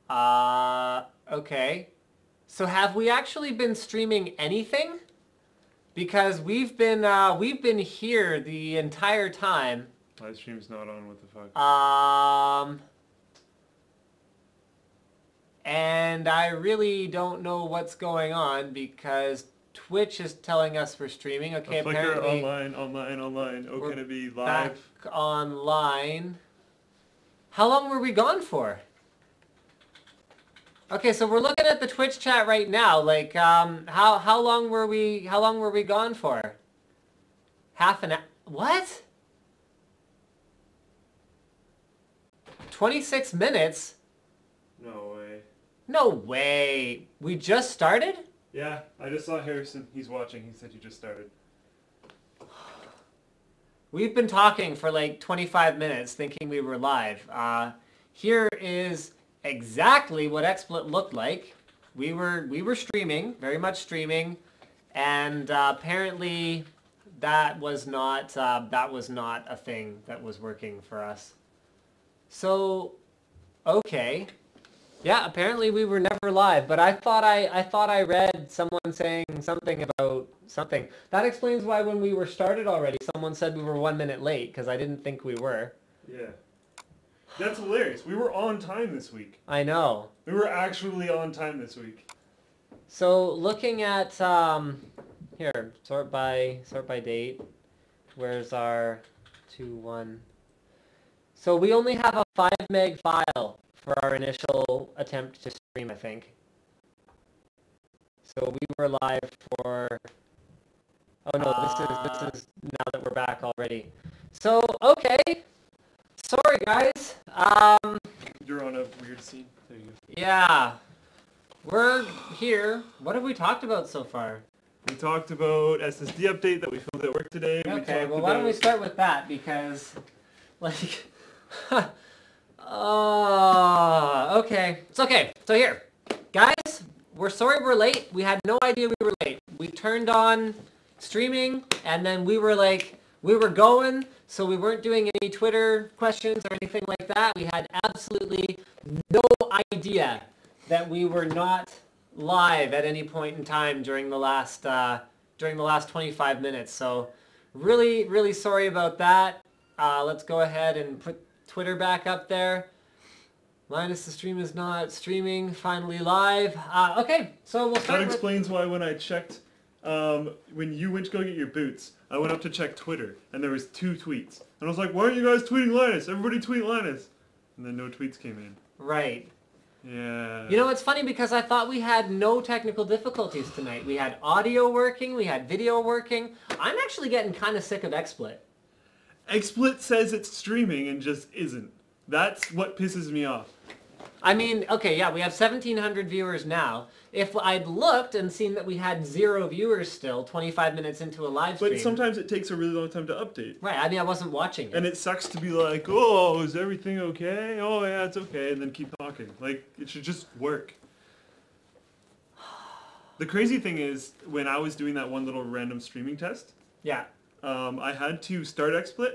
Okay. So have we actually been streaming anything? Because we've been here the entire time. Live stream's not on, what the fuck? And I really don't know what's going on because Twitch is telling us we're streaming. Okay, Flickr, apparently online. Oh, can it be back live? online. How long were we gone for? Okay, so we're looking at the Twitch chat right now. Like, how long were we gone for? Half an hour? What? 26 minutes? No way. No way. We just started? Yeah, I just saw Harrison. He's watching. He said you just started. We've been talking for like 25 minutes thinking we were live. Here is exactly what XSplit looked like. We were streaming, very much streaming, and apparently that was not a thing that was working for us. So, okay. Yeah, apparently we were never live, but I thought I read someone saying something about something. That explains why when we were started already, someone said we were 1 minute late, because I didn't think we were. Yeah. That's hilarious. We were on time this week. I know. We were actually on time this week. So looking at here, sort by date. Where's our 2-1? So we only have a 5 meg file for our initial attempt to stream, I think. So we were live for. Oh no, this is now that we're back already. So okay, sorry guys. You're on a weird scene. There you go. Yeah, we're here. What have we talked about so far? We talked about SSD update that we filmed at work today. Okay, well why don't we start with that because, like, okay, it's okay. So here, guys, we're sorry we're late. We had no idea we were late. We turned on streaming and then we were going, so we weren't doing any Twitter questions or anything like that. We had absolutely no idea that we were not live at any point in time during the last 25 minutes. So really, really sorry about that. Let's go ahead and put Twitter back up there. Linus, the stream is not streaming, finally live. Okay, so we'll start. That explains why when I checked, when you went to go get your boots, I went up to check Twitter, and there was 2 tweets. And I was like, why aren't you guys tweeting Linus? Everybody tweet Linus. And then no tweets came in. Right. Yeah. You know, it's funny because I thought we had no technical difficulties tonight. We had audio working, we had video working. I'm actually getting kind of sick of XSplit. XSplit says it's streaming and just isn't. That's what pisses me off. I mean, okay, yeah, we have 1,700 viewers now. If I'd looked and seen that we had 0 viewers still, 25 minutes into a live stream. But sometimes it takes a really long time to update. Right, I mean, I wasn't watching it. And it sucks to be like, oh, is everything okay? Oh, yeah, it's okay, and then keep talking. Like, it should just work. The crazy thing is, when I was doing that one little random streaming test, yeah, I had to start XSplit,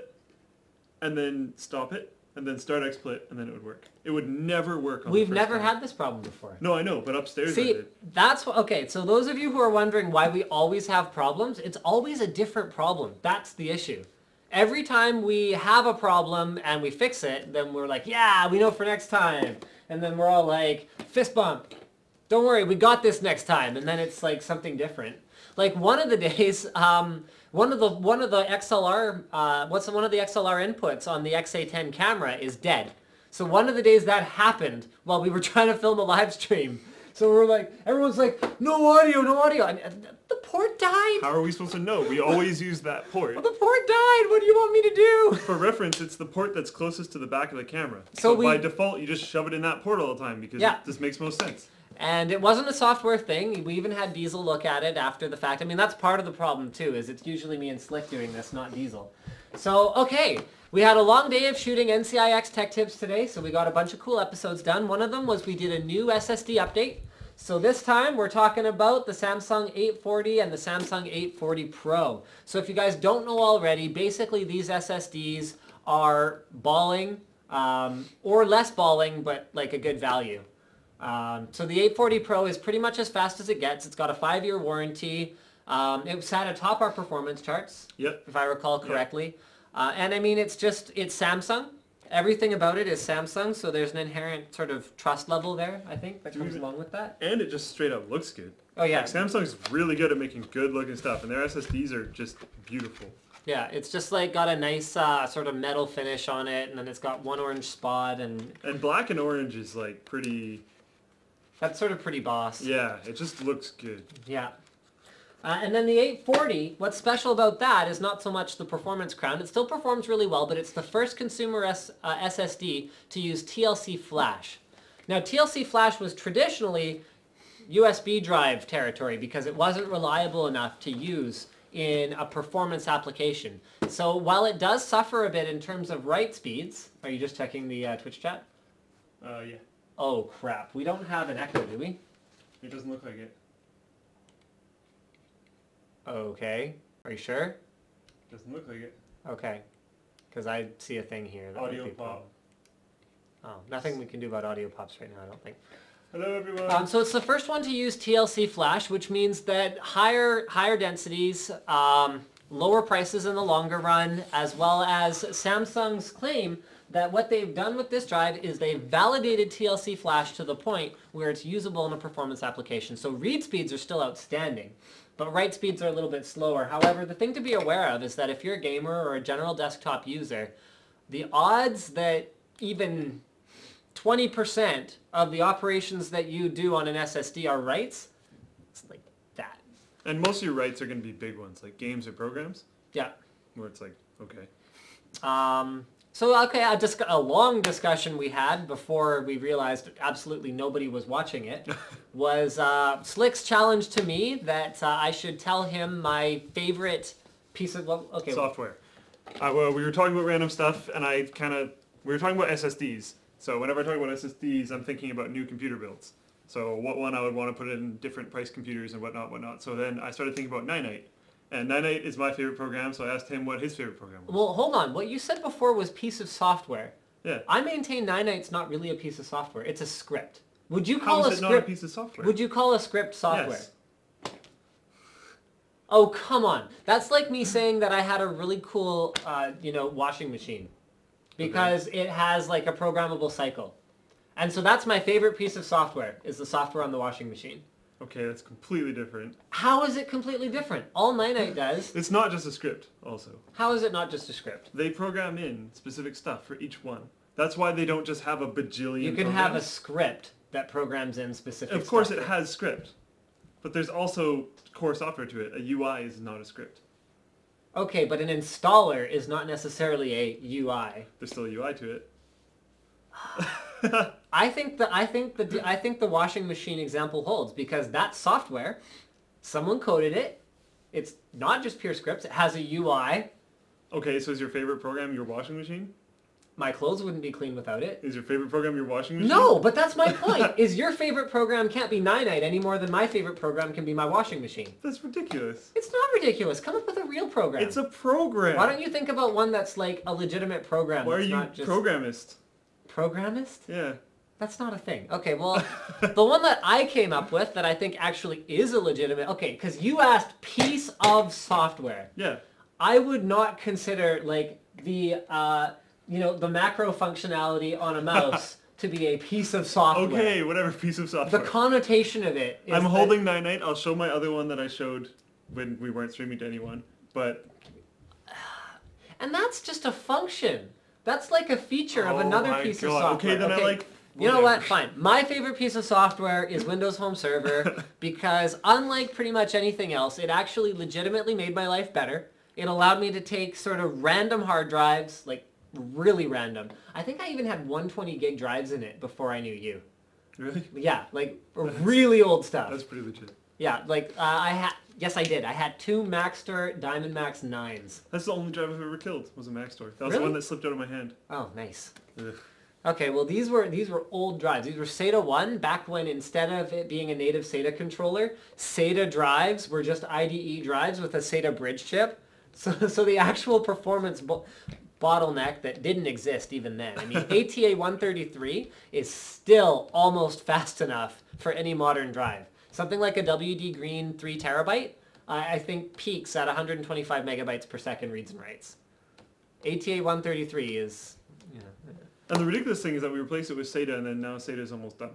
and then stop it, and then start XSplit, and then it would work. It would never work on We've the first never time. had this problem before. No, I know, but upstairs I See, did. that's okay. So those of you who are wondering why we always have problems, it's always a different problem. That's the issue. Every time we have a problem and we fix it, then we're like, yeah, we know for next time. And then we're all like, fist bump. Don't worry, we got this next time. And then it's like something different. Like one of the days, one of the XLR inputs on the XA10 camera is dead. So one of the days that happened while we were trying to film a live stream. So we're like, everyone's like, no audio, no audio. I mean, the port died. How are we supposed to know? We always use that port. Well, the port died. What do you want me to do? For reference, it's the port that's closest to the back of the camera. So by default, you just shove it in that port all the time because it just makes most sense. And it wasn't a software thing. We even had Diesel look at it after the fact. I mean, that's part of the problem too, is it's usually me and Slick doing this, not Diesel. So, okay. We had a long day of shooting NCIX Tech Tips today, so we got a bunch of cool episodes done. One of them was we did a new SSD update. So this time we're talking about the Samsung 840 and the Samsung 840 Pro. So if you guys don't know already, basically these SSDs are balling, or less balling, but like a good value. So the 840 Pro is pretty much as fast as it gets. It's got a 5-year warranty. It sat atop our performance charts, Yep. if I recall correctly. And I mean, it's Samsung. Everything about it is Samsung, so there's an inherent sort of trust level there, I think, that comes along with that. And it just straight up looks good. Oh, yeah. Like, Samsung's really good at making good looking stuff, and their SSDs are just beautiful. Yeah, it's just like got a nice sort of metal finish on it, and then it's got one orange spot, and black and orange is like pretty... That's sort of pretty boss. Yeah, it just looks good. Yeah. And then the 840, what's special about that is not so much the performance crown. It still performs really well, but it's the first consumer SSD to use TLC flash. Now, TLC flash was traditionally USB drive territory because it wasn't reliable enough to use in a performance application. So while it does suffer a bit in terms of write speeds, are you just checking the Twitch chat? Yeah. Oh, crap. We don't have an echo, do we? It doesn't look like it. Okay. Are you sure? Doesn't look like it. Okay. Because I see a thing here. That Audio might be pop. Oh, nothing we can do about audio pops right now, I don't think. Hello, everyone. So it's the first one to use TLC flash, which means that higher densities, lower prices in the longer run, as well as Samsung's claim that what they've done with this drive is they've validated TLC flash to the point where it's usable in a performance application. So read speeds are still outstanding, but write speeds are a little bit slower. However, the thing to be aware of is that if you're a gamer or a general desktop user, the odds that even 20% of the operations that you do on an SSD are writes, it's like that. And most of your writes are going to be big ones, like games or programs. Yeah. Where it's like, okay. So, okay, a long discussion we had before we realized absolutely nobody was watching it was Slick's challenge to me that I should tell him my favorite piece of... Well, okay. Software. Well, we were talking about random stuff, and we were talking about SSDs. So whenever I talk about SSDs, I'm thinking about new computer builds. So what one I would want to put in different price computers and whatnot. So then I started thinking about Ninite. And Ninite is my favorite program, so I asked him what his favorite program was. Well, hold on. What you said before was piece of software. Yeah. I maintain Ninite's not really a piece of software. It's a script. Would you call How a is it script not a piece of software? Would you call a script software? Yes. Oh, come on. That's like me saying that I had a really cool, washing machine. Because it has like a programmable cycle. And so that's my favorite piece of software, is the software on the washing machine. Okay, that's completely different. How is it completely different? All Ninite does... It's not just a script, also. How is it not just a script? They program in specific stuff for each one. That's why they don't just have a bajillion You can programs. have a script that programs in specific Of course stuff. it has script. But there's also core software to it. A UI is not a script. Okay, but an installer is not necessarily a UI. There's still a UI to it. I think the washing machine example holds because that software, someone coded it. It's not just pure scripts. It has a UI. Okay, so is your favorite program your washing machine? My clothes wouldn't be clean without it. Is your favorite program your washing machine? No, but that's my point. Is your favorite program can't be Ninite any more than my favorite program can be my washing machine. That's ridiculous. It's not ridiculous. Come up with a real program. It's a program. Why don't you think about one that's like a legitimate program? Why are that's you not just... programmist? Programmist? Yeah. That's not a thing. Okay, well, the one that I came up with that I think actually is a legitimate... Okay, because you asked piece of software. Yeah. I would not consider, like, the macro functionality on a mouse to be a piece of software. Okay, whatever piece of software. The connotation of it is I'm holding Ninite. I'll show my other one that I showed when we weren't streaming to anyone. But... And that's just a function. That's like a feature of another piece of software. Okay, then I like... You know what? Fine. My favorite piece of software is Windows Home Server because unlike pretty much anything else, it actually legitimately made my life better. It allowed me to take sort of random hard drives, like really random. I think I even had 120 gig drives in it before I knew you. Really? Yeah, like really old stuff. That's pretty legit. Yeah, like yes I did. I had 2 Maxtor Diamond Max 9s. That's the only drive I've ever killed, was a Maxtor. That was Really? the one that slipped out of my hand. Oh, nice. Ugh. Okay, well these were old drives. These were SATA 1 back when instead of it being a native SATA controller, SATA drives were just IDE drives with a SATA bridge chip. So the actual performance bottleneck that didn't exist even then. I mean, ATA 133 is still almost fast enough for any modern drive. Something like a WD Green 3 terabyte, I think peaks at 125 megabytes per second reads and writes. ATA 133 is, you know. And the ridiculous thing is that we replaced it with SATA, and then now SATA is almost done.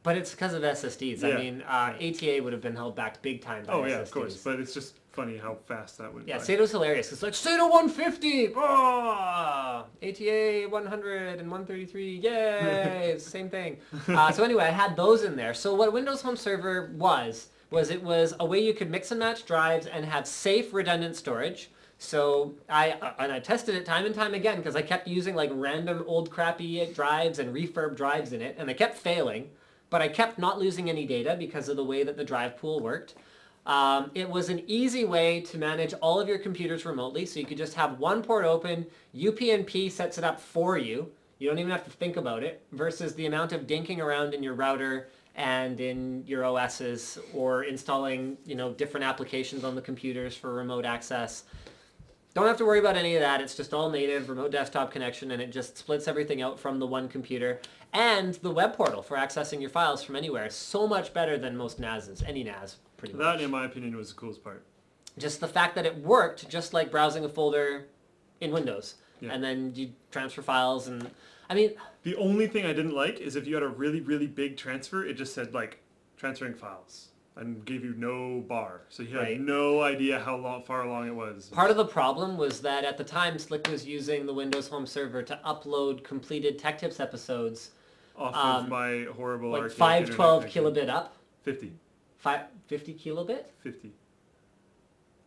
But it's because of SSDs. Yeah. I mean, ATA would have been held back big time by SSDs. Oh yeah, of course. But it's just funny how fast that went. Yeah, by. SATA was hilarious. It's like, SATA 150! Oh! ATA 100 and 133, yay! It's the same thing. So anyway, I had those in there. So what Windows Home Server was it was a way you could mix and match drives and have safe redundant storage. So I tested it time and time again because I kept using like random old crappy drives and refurb drives in it, and they kept failing. But I kept not losing any data because of the way that the drive pool worked. It was an easy way to manage all of your computers remotely, so you could just have one port open, UPnP sets it up for you. You don't even have to think about it, versus the amount of dinking around in your router and in your OSs or installing, different applications on the computers for remote access. Don't have to worry about any of that. It's just all native remote desktop connection, and it just splits everything out from the one computer. And the web portal for accessing your files from anywhere is so much better than most NASs, any NAS pretty much. That, in my opinion, was the coolest part. Just the fact that it worked just like browsing a folder in Windows. Yeah. And then you transfer files, and I mean... The only thing I didn't like is if you had a really, really big transfer, it just said, like, transferring files. And gave you no bar, so you had no idea how far along it was. Part of the problem was that at the time, Slick was using the Windows Home Server to upload completed Tech Tips episodes off of my horrible like archaic 512 internet kilobit up. 50. 50 kilobit? 50.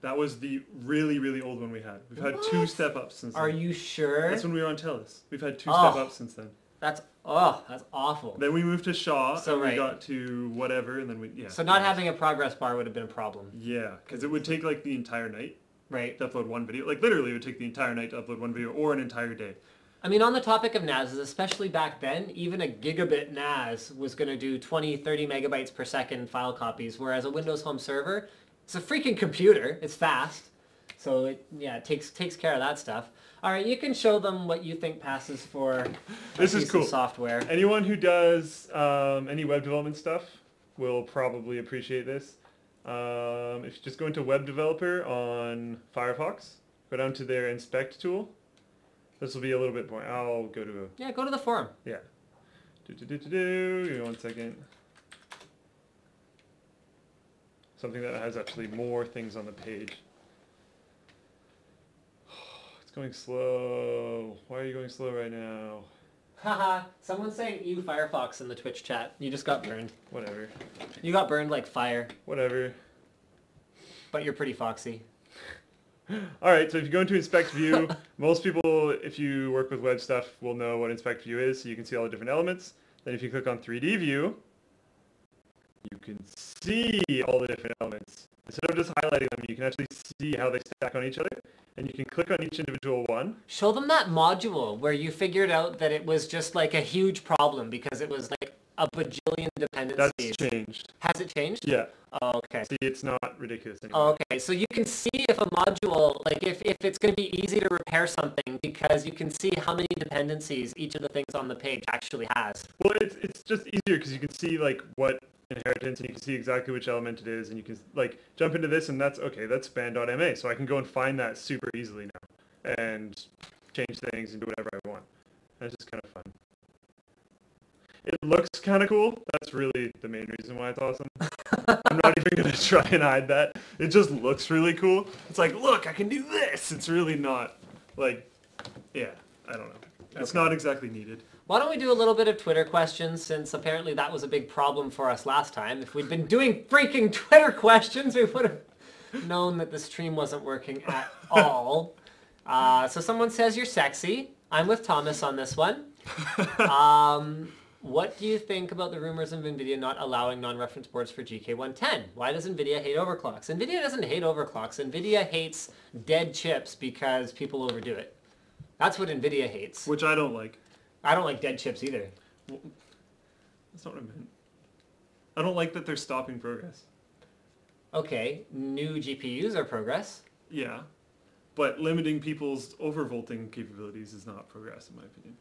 That was the really, really old one we had. We've had two step-ups since then. Are you sure? That's when we were on Telus. We've had two step-ups since then. That's awful. Then we moved to Shaw, So, and we right. got to whatever, and then we, yeah. So not having a progress bar would have been a problem. Yeah, because it would take like the entire night Right. to upload one video. Like literally it would take the entire night to upload one video, or an entire day. I mean, on the topic of NASs, especially back then, even a gigabit NAS was going to do 20, 30 megabytes per second file copies, whereas a Windows Home Server, it's a freaking computer. It's fast. So it takes care of that stuff. All right, you can show them what you think passes for This is cool. software. Anyone who does any web development stuff will probably appreciate this. If you just go into Web Developer on Firefox, go down to their Inspect tool. This will be a little bit more. I'll go to a... Yeah, go to the forum. Yeah. Give me 1 second. Something that has actually more things on the page. It's going slow. Why are you going slow right now? Haha, someone's saying ew Firefox in the Twitch chat. You just got burned. Whatever. You got burned like fire, Whatever. but you're pretty foxy. Alright, so if you go into Inspect View, most people, if you work with web stuff, will know what Inspect View is, so you can see all the different elements. Then if you click on 3D View, you can see all the different elements. Instead of just highlighting them, you can actually see how they stack on each other, and you can click on each individual one. Show them that module where you figured out that it was just like a huge problem because it was like a bajillion dependencies. That's changed. Has it changed? Yeah. Oh, okay. See, it's not ridiculous anymore. Okay, so you can see if a module, like if it's going to be easy to repair something because you can see how many dependencies each of the things on the page actually has. Well, it's just easier because you can see like what inheritance, and you can see exactly which element it is, and you can like jump into this, and that's span.ma, so I can go and find that super easily now and change things and do whatever I want. And it's just kind of fun. It looks kind of cool. That's really the main reason why it's awesome. I'm not even going to try and hide that. It just looks really cool. It's like, look, I can do this. It's really not like, yeah, I don't know. It's not exactly needed. Why don't we do a little bit of Twitter questions, since apparently that was a big problem for us last time. If we'd been doing freaking Twitter questions, we would have known that the stream wasn't working at all. So someone says you're sexy. I'm with Thomas on this one. What do you think about the rumors of NVIDIA not allowing non-reference boards for GK110? Why does NVIDIA hate overclocks? NVIDIA doesn't hate overclocks. NVIDIA hates dead chips because people overdo it. That's what NVIDIA hates. Which I don't like. I don't like dead chips either. Well, that's not what I meant. I don't like that they're stopping progress. Okay, new GPUs are progress. Yeah. but limiting people's overvolting capabilities is not progress, in my opinion.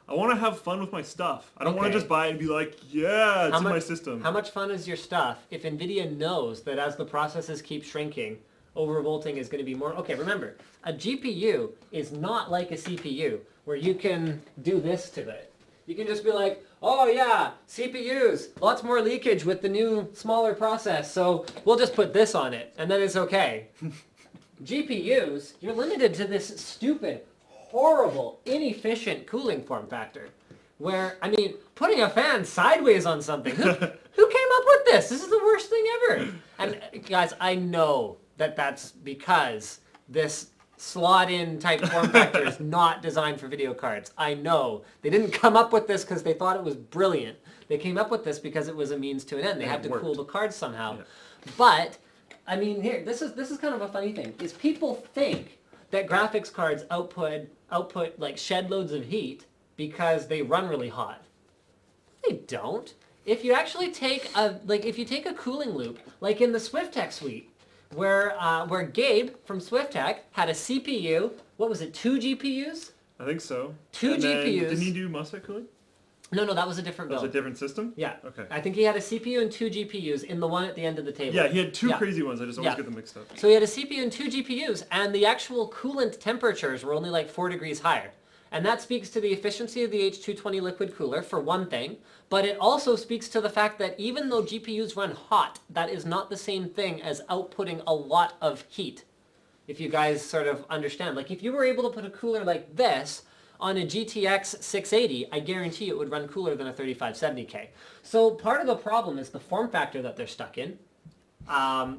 I want to have fun with my stuff. I don't want to just buy it and be like, yeah, it's in my system. How much fun is your stuff if NVIDIA knows that as the processes keep shrinking, overvolting is going to be more... Okay, remember, a GPU is not like a CPU where you can do this to it. You can just be like, oh yeah, CPUs, lots more leakage with the new, smaller process, so we'll just put this on it, and then it's okay. GPUs, you're limited to this stupid, horrible, inefficient cooling form factor. Where, I mean, putting a fan sideways on something, who came up with this? This is the worst thing ever. And guys, I know that that's because this slot-in type form factor is not designed for video cards. I know. They didn't come up with this because they thought it was brilliant. They came up with this because it was a means to an end. They had to cool the cards somehow. Yeah. But, I mean, here, this is kind of a funny thing, is people think that graphics cards output like shed loads of heat because they run really hot. They don't. If you actually take a cooling loop, like in the SwiftTech suite, where Gabe from SwiftTech had a CPU, what was it, 2 GPUs? I think so. 2 GPUs. Didn't he do MOSFET cooling? No, that was a different build. That was a different system? Yeah. Okay. I think he had a CPU and 2 GPUs in the one at the end of the table. Yeah, he had 2 crazy ones. I just always get them mixed up. So he had a CPU and 2 GPUs, and the actual coolant temperatures were only like 4 degrees higher. And that speaks to the efficiency of the H220 liquid cooler, for one thing, but it also speaks to the fact that even though GPUs run hot, that is not the same thing as outputting a lot of heat. If you guys sort of understand. Like, if you were able to put a cooler like this on a GTX 680, I guarantee it would run cooler than a 3570K. So part of the problem is the form factor that they're stuck in,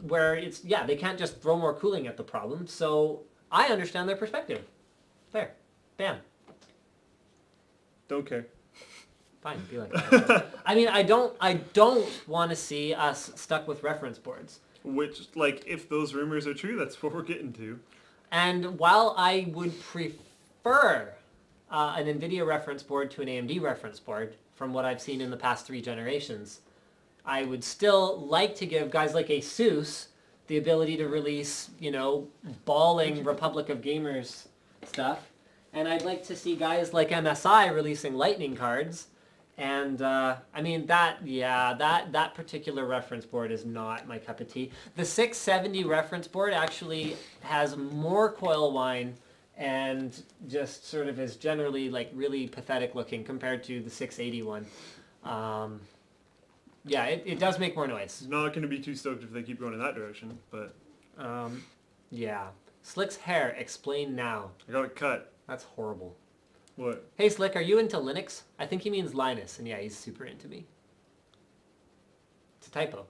where it's, they can't just throw more cooling at the problem. So I understand their perspective. There. Bam. Don't care. Fine, be like that. I mean, I don't want to see us stuck with reference boards. Which, like, if those rumors are true, that's what we're getting to. And while I would prefer an NVIDIA reference board to an AMD reference board, from what I've seen in the past 3 generations, I would still like to give guys like ASUS the ability to release, balling Republic of Gamers stuff. And I'd like to see guys like MSI releasing Lightning cards. And, I mean, that particular reference board is not my cup of tea. The 670 reference board actually has more coil whine and just sort of is generally, like, really pathetic looking compared to the 680 one. It does make more noise. Not going to be too stoked if they keep going in that direction, but... yeah. Slick's hair, explain now. I got it cut. That's horrible. What? Hey Slick, are you into Linux? I think he means Linus, and yeah, he's super into me. It's a typo.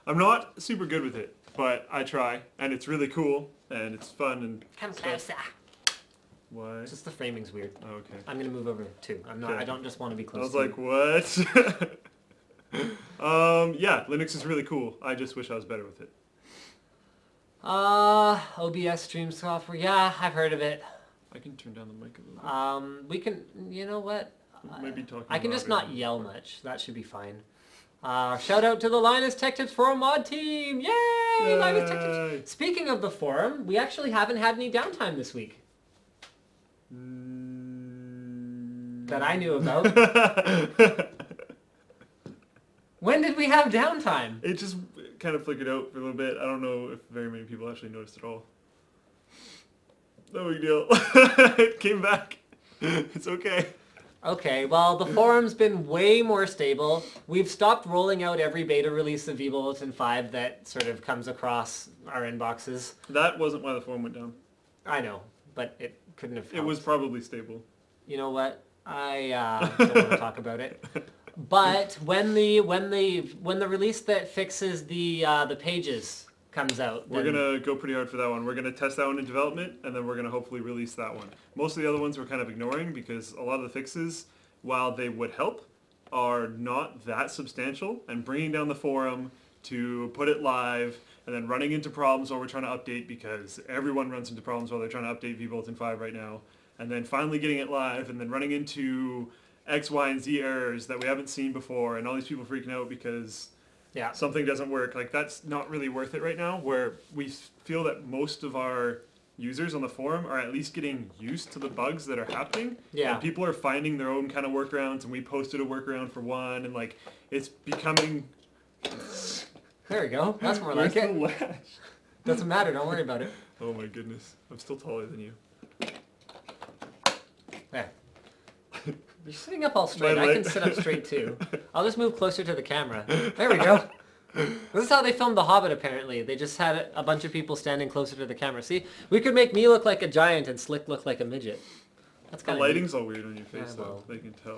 I'm not super good with it, but I try, and it's really cool, and it's fun, and come closer. Why? Just the framing's weird. Oh, okay. I'm gonna move over too. I'm not. Okay. I don't just want to be close. I was like, what? Yeah, Linux is really cool. I just wish I was better with it. OBS stream software. Yeah, I've heard of it. I can turn down the mic a little bit. We can, you know what? Maybe talking I can just not yell much. That should be fine. Shout out to the Linus Tech Tips Forum mod team. Yay! Linus Tech Tips. Speaking of the forum, we actually haven't had any downtime this week. That I knew about. When did we have downtime? It just kind of flickered out for a little bit. I don't know if very many people actually noticed at all. No big deal. It came back. It's okay. Okay, well, the forum's been way more stable. We've stopped rolling out every beta release of vBulletin 5 that sort of comes across our inboxes. That wasn't why the forum went down. I know, but it couldn't have helped. It was probably stable. You know what? I don't want to talk about it. But when the release that fixes the pages comes out, we're gonna go pretty hard for that one. We're gonna test that one in development, and then we're gonna hopefully release that one. Most of the other ones we're kind of ignoring because a lot of the fixes, while they would help, are not that substantial. And bringing down the forum to put it live, and then running into problems while we're trying to update, because everyone runs into problems while they're trying to update vBulletin 5 right now, and then finally getting it live, and then running into X, Y, and Z errors that we haven't seen before, and all these people freaking out because something doesn't work. Like, that's not really worth it right now, where we feel that most of our users on the forum are at least getting used to the bugs that are happening. Yeah. And people are finding their own kind of workarounds, and we posted a workaround for one, and like it's becoming. There we go. That's more Where's like it. the latch? Doesn't matter. Don't worry about it. Oh my goodness, I'm still taller than you. There. You're sitting up all straight. I can sit up straight too. I'll just move closer to the camera. There we go. This is how they filmed The Hobbit, apparently. They just had a bunch of people standing closer to the camera. See, we could make me look like a giant and Slick look like a midget. That's The kind of lighting's all weird on your face, Yeah, though. well. They can tell.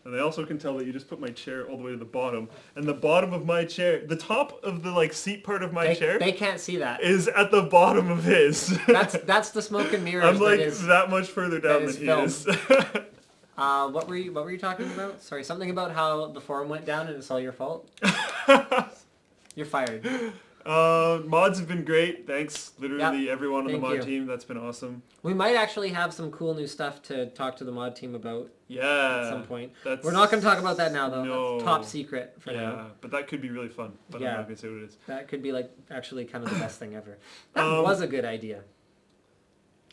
And they also can tell that you just put my chair all the way to the bottom. And the bottom of my chair, the top of the like seat part of my chair They can't see that. is at the bottom of his. That's the smoke and mirrors. I'm like that, is, that much further down that than is he is. What were you talking about? Sorry, something about how the forum went down and it's all your fault. You're fired. Mods have been great. Thanks, literally everyone on the Thank mod you. team. That's been awesome. We might actually have some cool new stuff to talk to the mod team about Yeah. at some point. That's, We're not going to talk about that now, though. No. That's top secret for Yeah, now. but that could be really fun. But I'm Yeah. not going to say what it is. That could be like actually kind of the best thing ever. That Um, was a good idea.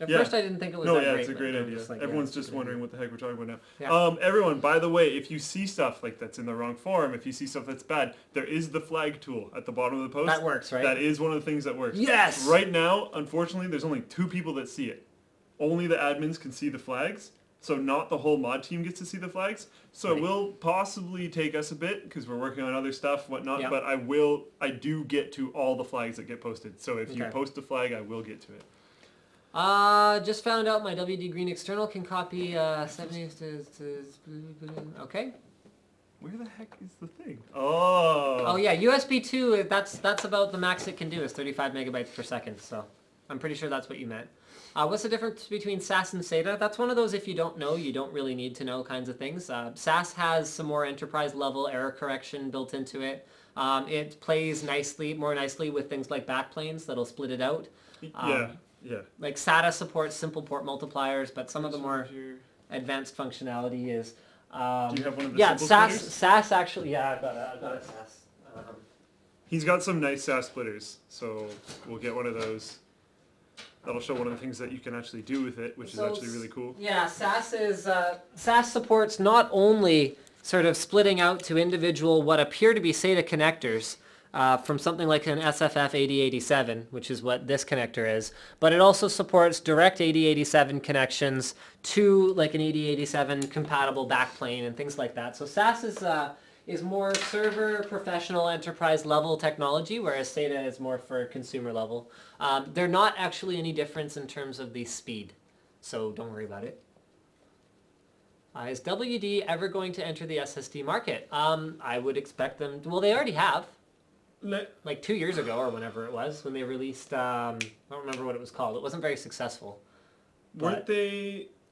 At yeah. first I didn't think it was No, that yeah, great. it's a but great I'm idea. just like, Everyone's it's a just good wondering idea. what the heck we're talking about now. Yeah. Everyone, by the way, if you see stuff like that's in the wrong form, if you see stuff that's bad, there is the flag tool at the bottom of the post. That works, right? That is one of the things that works. Yes! Right now, unfortunately, there's only 2 people that see it. Only the admins can see the flags, so not the whole mod team gets to see the flags. So Right. it will possibly take us a bit because we're working on other stuff, whatnot. Yeah. But I do get to all the flags that get posted. So if you Okay. post a flag, I will get to it. Just found out my WD Green external can copy 70 okay. Where the heck is the thing? Oh. Oh yeah, USB 2, that's about the max it can do is 35 megabytes per second, so I'm pretty sure that's what you meant. What's the difference between SAS and SATA? That's one of those if you don't know, you don't really need to know kinds of things. SAS has some more enterprise level error correction built into it. It plays more nicely with things like backplanes that'll split it out. Yeah. Like SATA supports simple port multipliers, but some of the more advanced functionality is... Do you have one of the yeah, simple SAS, splitters? SAS actually, yeah, I've got a SAS. He's got some nice SAS splitters, so we'll get one of those. That'll show one of the things that you can actually do with it, which is actually really cool. Yeah, SAS supports not only sort of splitting out to individual what appear to be SATA connectors from something like an SFF 8087, which is what this connector is, but it also supports direct 8087 connections to like an 8087 compatible backplane and things like that. So SAS is more server, professional, enterprise level technology, whereas SATA is more for consumer level. They're not actually any difference in terms of the speed, so don't worry about it. Is WD ever going to enter the SSD market? I would expect them to, well, they already have. Like 2 years ago or whenever it was, when they released, I don't remember what it was called. It wasn't very successful.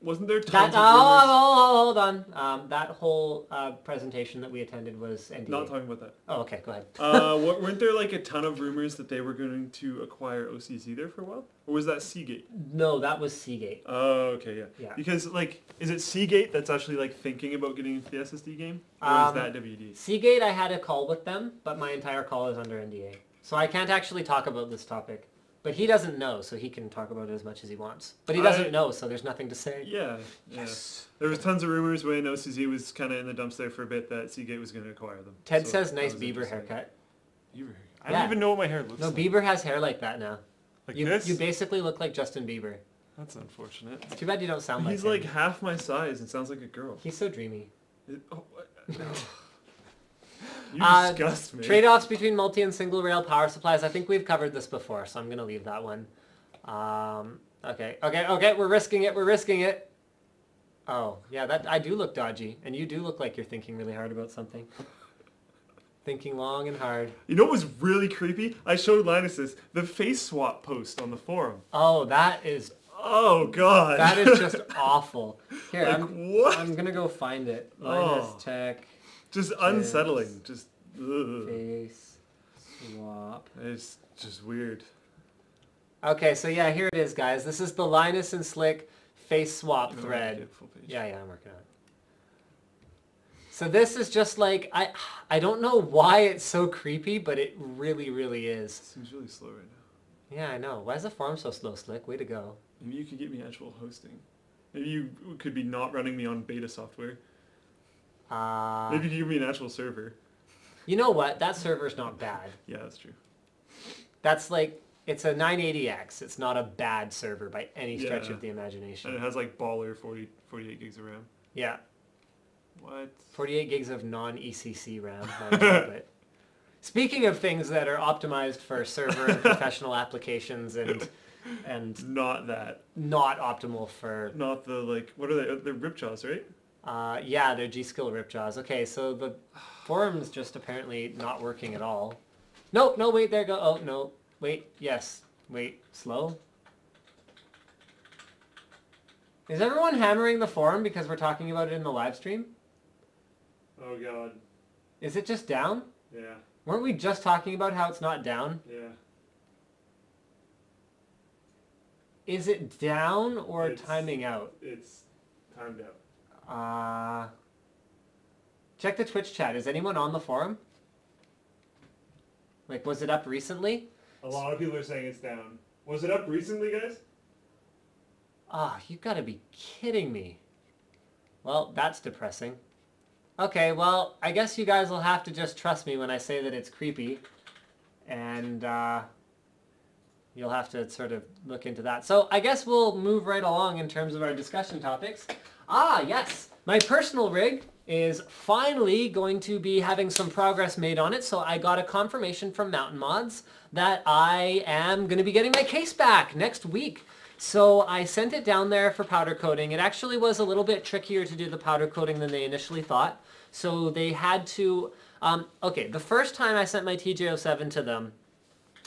Wasn't there tons of rumors? Hold on. That whole presentation that we attended was NDA. Not talking about that. Oh, okay, go ahead. Weren't there like a ton of rumors that they were going to acquire OCZ there for a while? Or was that Seagate? No, that was Seagate. Oh, okay, Yeah. Because like, is it Seagate that's actually like thinking about getting into the SSD game? Or is that WD? Seagate, I had a call with them, but my entire call is under NDA. So I can't actually talk about this topic. But he doesn't know, so he can talk about it as much as he wants. But he doesn't know, so there's nothing to say. Yeah. Yes. There was tons of rumors when OCZ was kind of in the dumps there for a bit that Seagate was going to acquire them. Ted So says that nice was Bieber interesting. haircut. Bieber haircut. I Yeah. don't even know what my hair looks No, like. Bieber has hair like that now. Like You this? basically look like Justin Bieber. That's unfortunate. It's too bad you don't sound like He's him. like half my size and sounds like a girl. He's so dreamy. You disgust me. Trade-offs between multi and single rail power supplies. I think we've covered this before, so I'm going to leave that one. Okay, we're risking it. Oh, yeah, that I do look dodgy, and you do look like you're thinking really hard about something. Thinking long and hard. You know what was really creepy? I showed Linus this, the face swap post on the forum. Oh, that is... Oh, God. That is just awful. Here, Like, what? I'm going to go find it. Linus Oh. Tech Just unsettling. Just, ugh. face swap. It's just weird. Okay, so yeah, here it is, guys. This is the Linus and Slick face swap No, thread. yeah, full page. Yeah, I'm working on it. So this is just like, I don't know why it's so creepy, but it really, really is. Seems really slow right now. Yeah, I know. Why is the forum so slow, Slick? Way to go. Maybe you could get me actual hosting. Maybe you could be not running me on beta software. Maybe you could give me an actual server. You know what? That server's not bad. Yeah, that's true. That's like, it's a 980X. It's not a bad server by any stretch of the imagination. And it has like baller 48 gigs of RAM. Yeah. What? 48 gigs of non-ECC RAM. But speaking of things that are optimized for server and professional applications and not that. Not optimal for... Not the, like, what are they? They're ripjaws, right? Yeah, they're G-Skill ripjaws. Okay, so the forum's just apparently not working at all. No, wait, there go. Oh, no. Wait, yes. Wait, slow. Is everyone hammering the forum because we're talking about it in the live stream? Oh, God. Is it just down? Yeah. Weren't we just talking about how it's not down? Yeah. Is it down or timing out? It's timed out. Check the Twitch chat. Is anyone on the forum? Like, was it up recently? A lot of people are saying it's down. Was it up recently, guys? You gotta be kidding me. Well, that's depressing. Okay, well, I guess you guys will have to just trust me when I say that it's creepy. And, you'll have to sort of look into that. So I guess we'll move right along in terms of our discussion topics. Yes! My personal rig is finally going to be having some progress made on it. So I got a confirmation from Mountain Mods that I am going to be getting my case back next week. So I sent it down there for powder coating. It actually was a little bit trickier to do the powder coating than they initially thought. So they had to... okay, the first time I sent my TJ07 to them,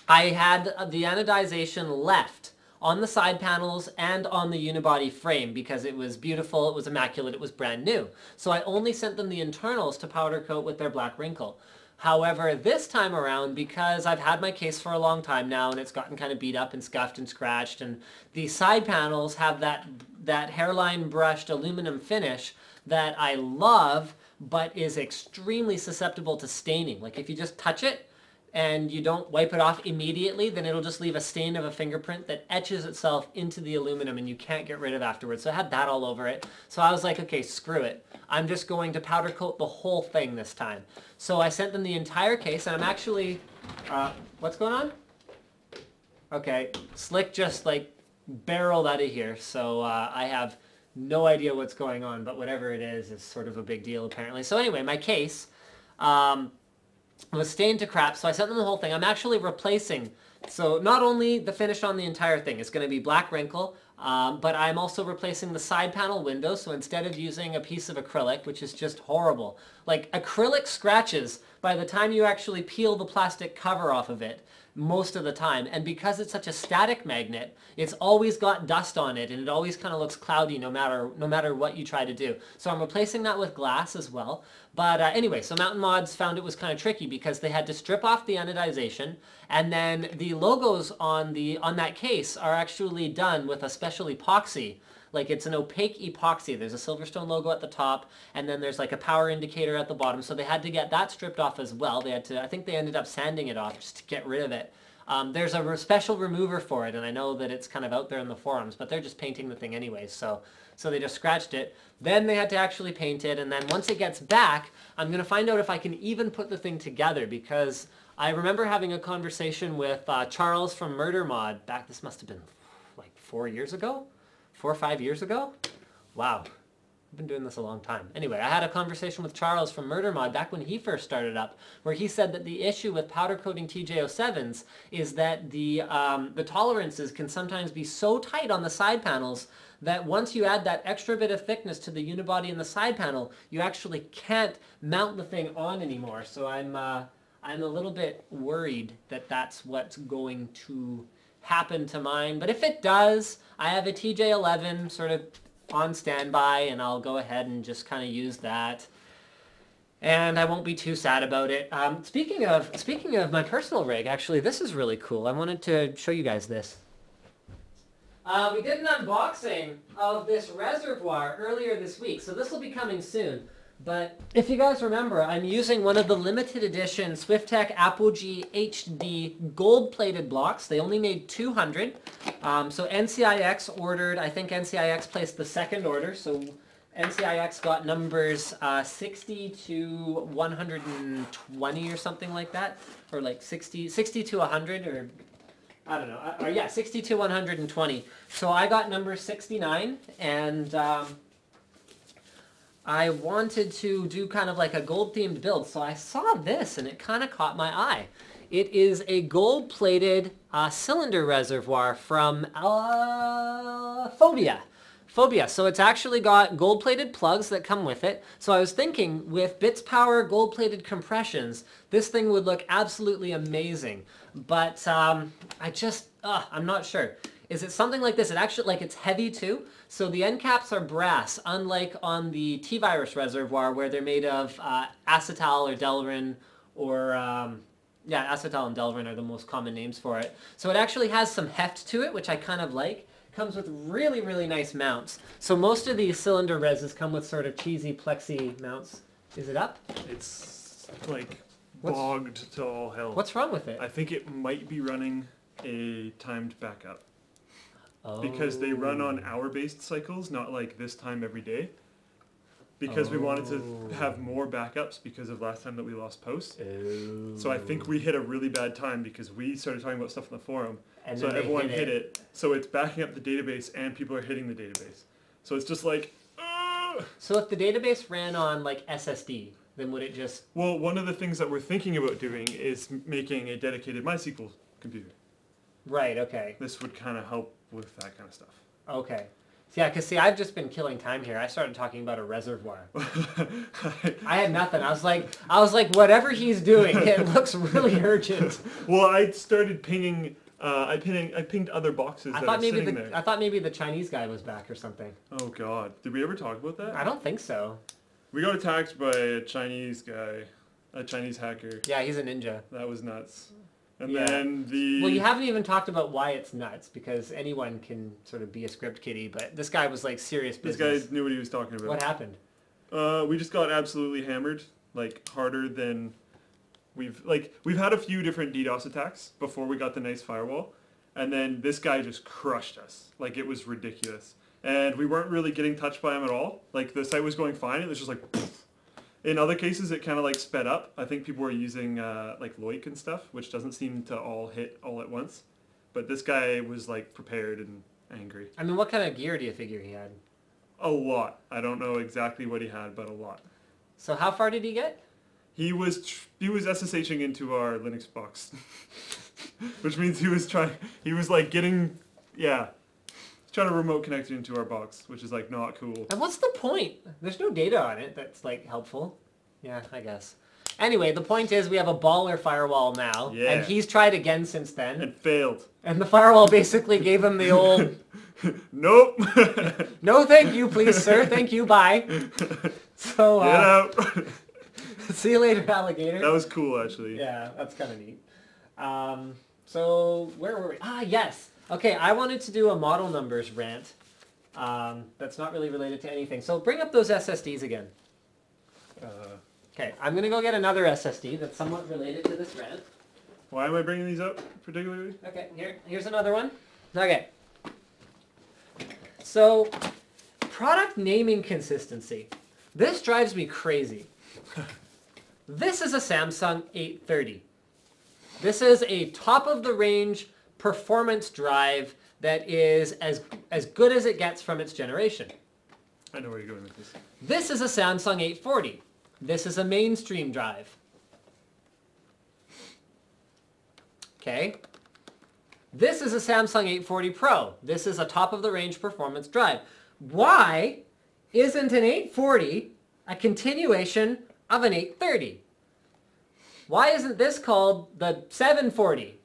I had the anodization left on the side panels and on the unibody frame because it was beautiful, it was immaculate, it was brand new. So I only sent them the internals to powder coat with their black wrinkle. However, this time around, because I've had my case for a long time now and it's gotten kind of beat up and scuffed and scratched, and the side panels have that hairline brushed aluminum finish that I love, but is extremely susceptible to staining. Like if you just touch it, and you don't wipe it off immediately, then it'll just leave a stain of a fingerprint that etches itself into the aluminum and you can't get rid of afterwards. So I had that all over it. So I was like, okay, screw it. I'm just going to powder coat the whole thing this time. So I sent them the entire case, and I'm actually... what's going on? Okay, Slick just like barreled out of here, so I have no idea what's going on, but whatever it is sort of a big deal apparently. So anyway, my case... was stained to crap, so I sent them the whole thing. I'm actually replacing, so not only the finish on the entire thing, it's going to be black wrinkle, but I'm also replacing the side panel windows, so instead of using a piece of acrylic, which is just horrible, like acrylic scratches by the time you actually peel the plastic cover off of it, most of the time, and because it's such a static magnet, it's always got dust on it, and it always kind of looks cloudy no matter what you try to do. So I'm replacing that with glass as well. But anyway, so Mountain Mods found it was kind of tricky because they had to strip off the anodization, and then the logos on that case are actually done with a special epoxy. Like it's an opaque epoxy. There's a Silverstone logo at the top, and then there's like a power indicator at the bottom. So they had to get that stripped off as well. They had to, I think they ended up sanding it off just to get rid of it. There's a special remover for it, and I know that it's kind of out there in the forums, but they're just painting the thing anyways. So they just scratched it. Then they had to actually paint it, and then once it gets back, I'm going to find out if I can even put the thing together, because I remember having a conversation with Charles from Murder Mod back, this must have been like 4 years ago? 4 or 5 years ago? Wow. I've been doing this a long time. Anyway, I had a conversation with Charles from Murder Mod back when he first started up, where he said that the issue with powder coating TJ07s is that the tolerances can sometimes be so tight on the side panels that once you add that extra bit of thickness to the unibody and the side panel, you actually can't mount the thing on anymore. So I'm a little bit worried that that's what's going to happen to mine. But if it does, I have a TJ11 sort of on standby, and I'll go ahead and just kind of use that. And I won't be too sad about it. Speaking of my personal rig, actually, this is really cool. I wanted to show you guys this. We did an unboxing of this reservoir earlier this week, so this will be coming soon. But if you guys remember, I'm using one of the limited edition SwiftTech Apogee HD gold-plated blocks. They only made 200. So NCIX ordered, I think NCIX placed the second order. So NCIX got numbers 60 to 120 or something like that. Or like 60 to 100 or... I don't know. Yeah, 60 to 120. So I got number 69, and I wanted to do kind of like a gold-themed build. So I saw this, and it kind of caught my eye. It is a gold-plated cylinder reservoir from Phobia. Phobia. So it's actually got gold-plated plugs that come with it. So I was thinking, with Bits Power gold-plated compressions, this thing would look absolutely amazing. But I'm not sure. Is it something like this? It actually, like, it's heavy too. So the end caps are brass, unlike on the T-Virus reservoir where they're made of acetal or Delrin or, yeah, acetal and Delrin are the most common names for it. So it actually has some heft to it, which I kind of like. Comes with really, really nice mounts. So most of these cylinder reses come with sort of cheesy plexi mounts. Is it up? It's like bogged to all hell. What's wrong with it? I think it might be running a timed backup. Oh. Because they run on hour-based cycles, not like this time every day. Because we wanted to have more backups because of last time that we lost posts. Oh. So I think we hit a really bad time because we started talking about stuff in the forum. And so then everyone hit it. So it's backing up the database and people are hitting the database. So it's just like, So if the database ran on like SSD, then would it just... Well, one of the things that we're thinking about doing is making a dedicated MySQL computer. Right, okay. This would kind of help with that kind of stuff. Okay. Yeah, because see, I've just been killing time here. I started talking about a reservoir. I had nothing. I was like, whatever he's doing, it looks really urgent. Well, I started pinging. I pinged other boxes that are sitting there. I thought maybe the Chinese guy was back or something. Oh God, did we ever talk about that? I don't think so. We got attacked by a Chinese guy, a Chinese hacker. Yeah, he's a ninja. That was nuts. And Yeah. then the... Well, you haven't even talked about why it's nuts, because anyone can sort of be a script kiddie, but this guy was like serious business. This guy knew what he was talking about. What happened? We just got absolutely hammered, like harder than we've had a few different DDoS attacks before we got the nice firewall, and then this guy just crushed us. Like, it was ridiculous. And we weren't really getting touched by him at all. Like, the site was going fine, it was just like poof. In other cases, it kind of like sped up. I think people were using like Loic and stuff, which doesn't seem to all hit all at once. But this guy was like prepared and angry. I mean, what kind of gear do you figure he had? A lot. I don't know exactly what he had, but a lot. So how far did he get? He was SSHing into our Linux box, which means he was like getting, yeah. Trying to remote connect it into our box, which is like not cool. And what's the point? There's no data on it that's like helpful. Yeah, I guess. Anyway, the point is we have a baller firewall now, yeah. And he's tried again since then. And failed. And the firewall basically gave him the old... Nope. No thank you, please, sir. Thank you, bye. So, get out. See you later, alligator. That was cool, actually. Yeah, that's kind of neat. So, where were we? Ah, yes. Okay, I wanted to do a model numbers rant that's not really related to anything. So bring up those SSDs again. Okay, I'm going to go get another SSD that's somewhat related to this rant. Why am I bringing these up particularly? Okay, here's another one. Okay. So, product naming consistency. This drives me crazy. This is a Samsung 830. This is a top-of-the-range performance drive that is as good as it gets from its generation. I know where you're going with this. This is a Samsung 840. This is a mainstream drive. Okay. This is a Samsung 840 Pro. This is a top-of-the-range performance drive. Why isn't an 840 a continuation of an 830? Why isn't this called the 740?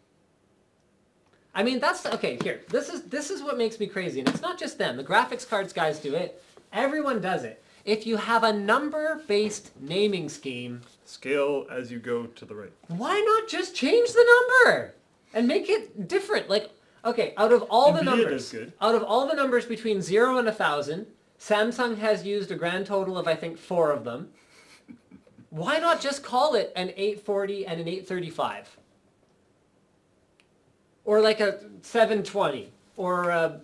I mean, that's, okay, here, this is what makes me crazy, and it's not just them. The graphics cards guys do it. Everyone does it. If you have a number-based naming scheme... Scale as you go to the right. Why not just change the number and make it different? Like, okay, out of all the numbers, between 0 and 1,000, Samsung has used a grand total of, I think, 4 of them. Why not just call it an 840 and an 835? Or like a 720, or I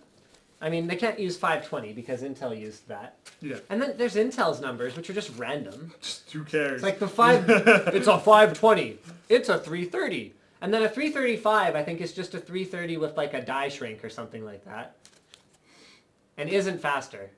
mean, they can't use 520 because Intel used that. Yeah. And then there's Intel's numbers, which are just random. Just who cares? It's like it's a 520, it's a 330. And then a 335, I think, is just a 330 with like a die shrink or something like that. And isn't faster.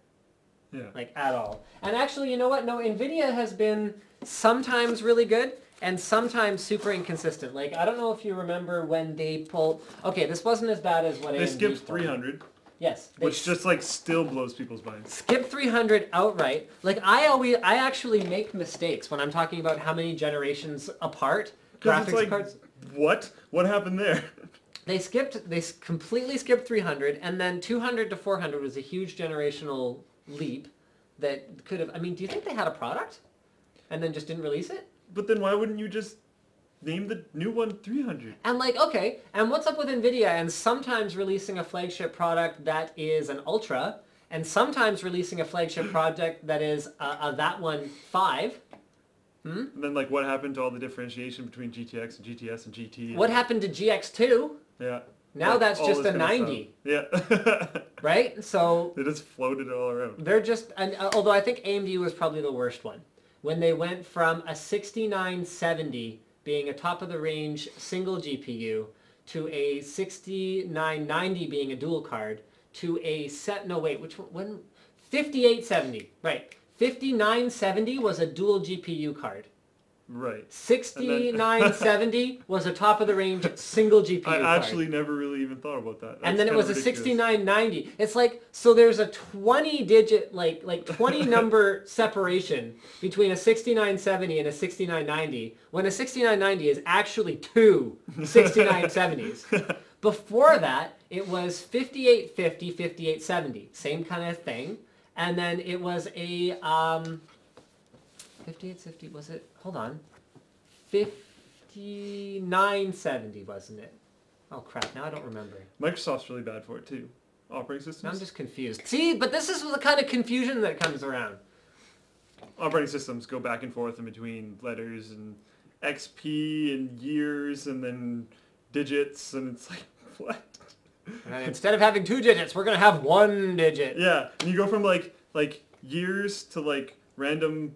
Yeah. Like, at all. And actually, you know what? No, NVIDIA has been sometimes really good and sometimes super inconsistent. Like, I don't know if you remember when they pulled... Okay, this wasn't as bad as what They skipped 300. Yes. Which just, like, still blows people's minds. Skip 300 outright. Like, I actually make mistakes when I'm talking about how many generations apart graphics cards... What? What happened there? They completely skipped 300, and then 200 to 400 was a huge generational leap that could have... I mean, do you think they had a product and then just didn't release it? But then why wouldn't you just name the new one 300? And like, okay, and what's up with NVIDIA and sometimes releasing a flagship product that is an Ultra, and sometimes releasing a flagship project that is that one 5? And then, like, what happened to all the differentiation between GTX and GTS and GT? What happened to GX2? Yeah. Now like, that's just a 90. Yeah. Right? So... They just floated it all around. They're just... And, although I think AMD was probably the worst one. When they went from a 6970 being a top-of-the-range single GPU to a 6990 being a dual card to a set... No, wait, which one? When? 5870. Right. 5970 was a dual GPU card. Right. 6970 was a top-of-the-range single GPU card. I actually never really even thought about that. And then it was a 6990. It's like, so there's a 20-digit, like 20 number separation between a 6970 and a 6990, when a 6990 is actually two 6970s. Before that, it was 5850, 5870. Same kind of thing. And then it was a 5850, was it? Hold on. 5970, wasn't it? Oh crap, now I don't remember. Microsoft's really bad for it too. Operating systems? I'm just confused. See, but this is the kind of confusion that comes around. Operating systems go back and forth in between letters and XP and years and then digits, and it's like, what? And instead of having 2 digits, we're going to have 1 digit. Yeah, and you go from like years to like random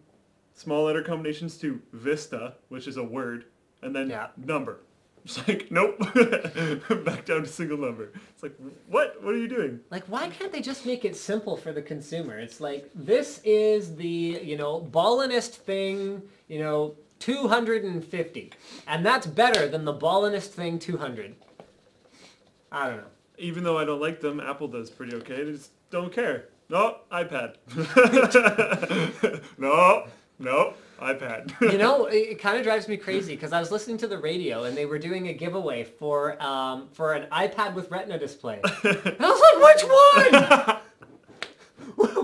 small letter combinations to Vista, which is a word, and then number. It's like, nope, back down to single number. It's like, what? What are you doing? Like, why can't they just make it simple for the consumer? It's like, this is the, ballinest thing, 250. And that's better than the ballinest thing 200. I don't know. Even though I don't like them, Apple does pretty okay. They just don't care. No, iPad. No, iPad. It kind of drives me crazy because I was listening to the radio and they were doing a giveaway for an iPad with Retina display. And I was like, which one?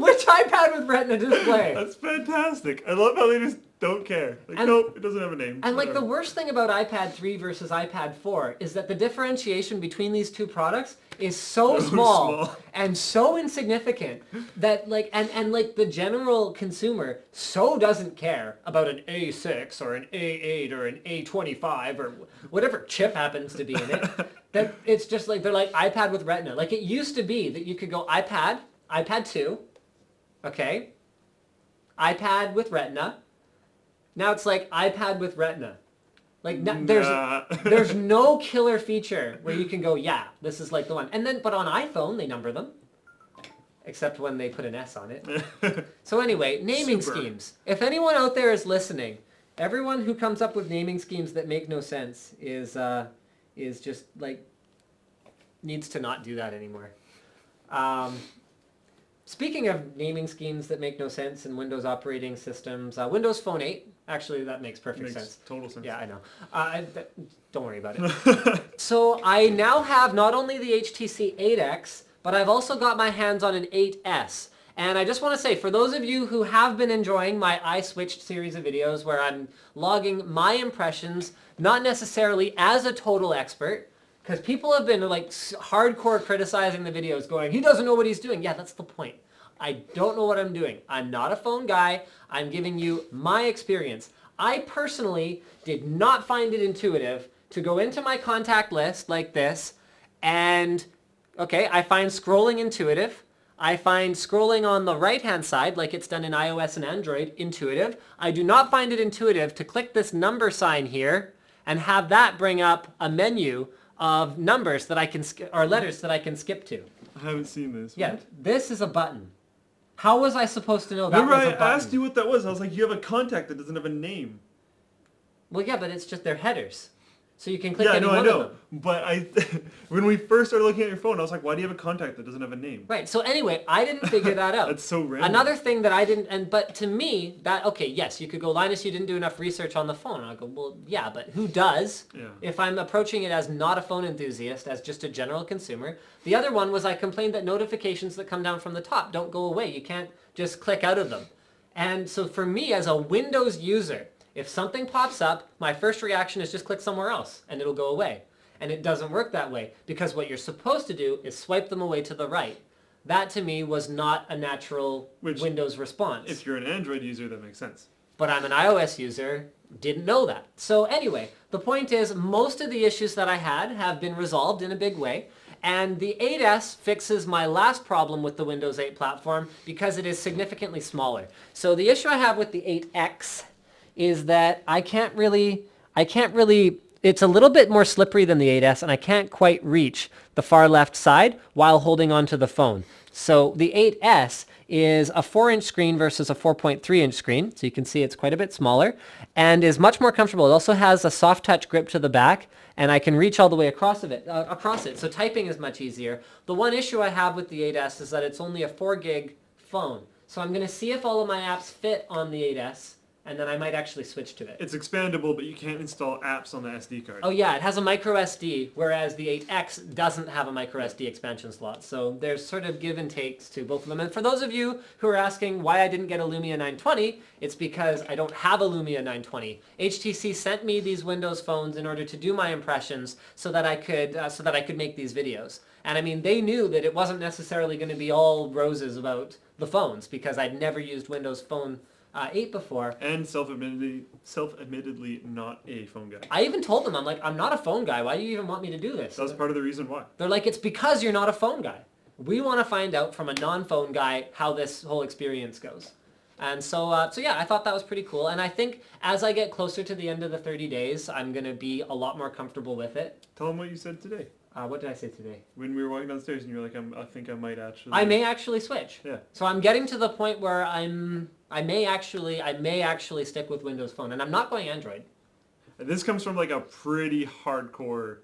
Which iPad with Retina display? That's fantastic. I love how they just don't care. Like, nope, it doesn't have a name. And like the worst thing about iPad 3 versus iPad 4 is that the differentiation between these two products is so small and so insignificant that like and like the general consumer so doesn't care about an A6 or an A8 or an A25 or whatever chip happens to be in it that it's just like they're like iPad with Retina. Like it used to be that you could go iPad 2, okay, iPad with Retina. Now it's like iPad with Retina. Like there's no killer feature where you can go, yeah, this is like the one. And then, but on iPhone they number them, except when they put an S on it. So anyway, naming schemes. If anyone out there is listening, everyone who comes up with naming schemes that make no sense is just like needs to not do that anymore. Speaking of naming schemes that make no sense in Windows operating systems, Windows Phone 8, actually that makes perfect sense. Makes total sense. Yeah, I know. Don't worry about it. So I now have not only the HTC 8X, but I've also got my hands on an 8S. And I just want to say, for those of you who have been enjoying my I Switched series of videos where I'm logging my impressions, not necessarily as a total expert, because people have been like hardcore criticizing the videos going, he doesn't know what he's doing. Yeah, that's the point. I don't know what I'm doing. I'm not a phone guy. I'm giving you my experience. I personally did not find it intuitive to go into my contact list like this and, okay, I find scrolling intuitive. I find scrolling on the right-hand side, like it's done in iOS and Android, intuitive. I do not find it intuitive to click this number sign here and have that bring up a menu of numbers that I can, or letters that I can skip to. I haven't seen this. Yeah, this is a button. How was I supposed to know that Remember was a button? I asked you what that was. I was like, you have a contact that doesn't have a name. Well, yeah, but it's just their headers. So you can click Yeah, any no, I one know. of them. But when we first started looking at your phone, I was like, why do you have a contact that doesn't have a name? Right, so anyway, I didn't figure that out. That's so random. Another thing that I didn't, but to me, that, okay, yes, you could go, Linus, you didn't do enough research on the phone. And I go, well, yeah, but who does? Yeah. If I'm approaching it as not a phone enthusiast, as just a general consumer. The other one was I complained that notifications that come down from the top don't go away. You can't just click out of them. And so for me, as a Windows user, if something pops up, my first reaction is just click somewhere else and it'll go away. And it doesn't work that way because what you're supposed to do is swipe them away to the right. That to me was not a natural Windows response. If you're an Android user, that makes sense. But I'm an iOS user, didn't know that. So anyway, the point is most of the issues that I had have been resolved in a big way. And the 8S fixes my last problem with the Windows 8 platform because it is significantly smaller. So the issue I have with the 8X is that I can't really, it's a little bit more slippery than the 8S and I can't quite reach the far left side while holding onto the phone. So the 8S is a 4-inch screen versus a 4.3-inch screen. So you can see it's quite a bit smaller and is much more comfortable. It also has a soft touch grip to the back and I can reach all the way across it. So typing is much easier. The one issue I have with the 8S is that it's only a 4 gig phone. So I'm going to see if all of my apps fit on the 8S. And then I might actually switch to it. It's expandable, but you can't install apps on the SD card. Oh yeah, it has a micro SD, whereas the 8X doesn't have a micro SD expansion slot. So there's sort of give and takes to both of them. And for those of you who are asking why I didn't get a Lumia 920, it's because I don't have a Lumia 920. HTC sent me these Windows phones in order to do my impressions so that I could make these videos. And I mean, they knew that it wasn't necessarily going to be all roses about the phones because I'd never used Windows Phone 8 before. And self-admittedly not a phone guy. I even told them, I'm like, I'm not a phone guy. Why do you even want me to do this? That was part of the reason why. They're like, it's because you're not a phone guy. We want to find out from a non-phone guy how this whole experience goes. And so yeah, I thought that was pretty cool. And I think as I get closer to the end of the 30 days, I'm going to be a lot more comfortable with it. Tell them what you said today. What did I say today? When we were walking downstairs and you were like, I think I might actually... I may actually switch. Yeah. So I'm getting to the point where I may actually stick with Windows Phone. And I'm not going Android. And this comes from like a pretty hardcore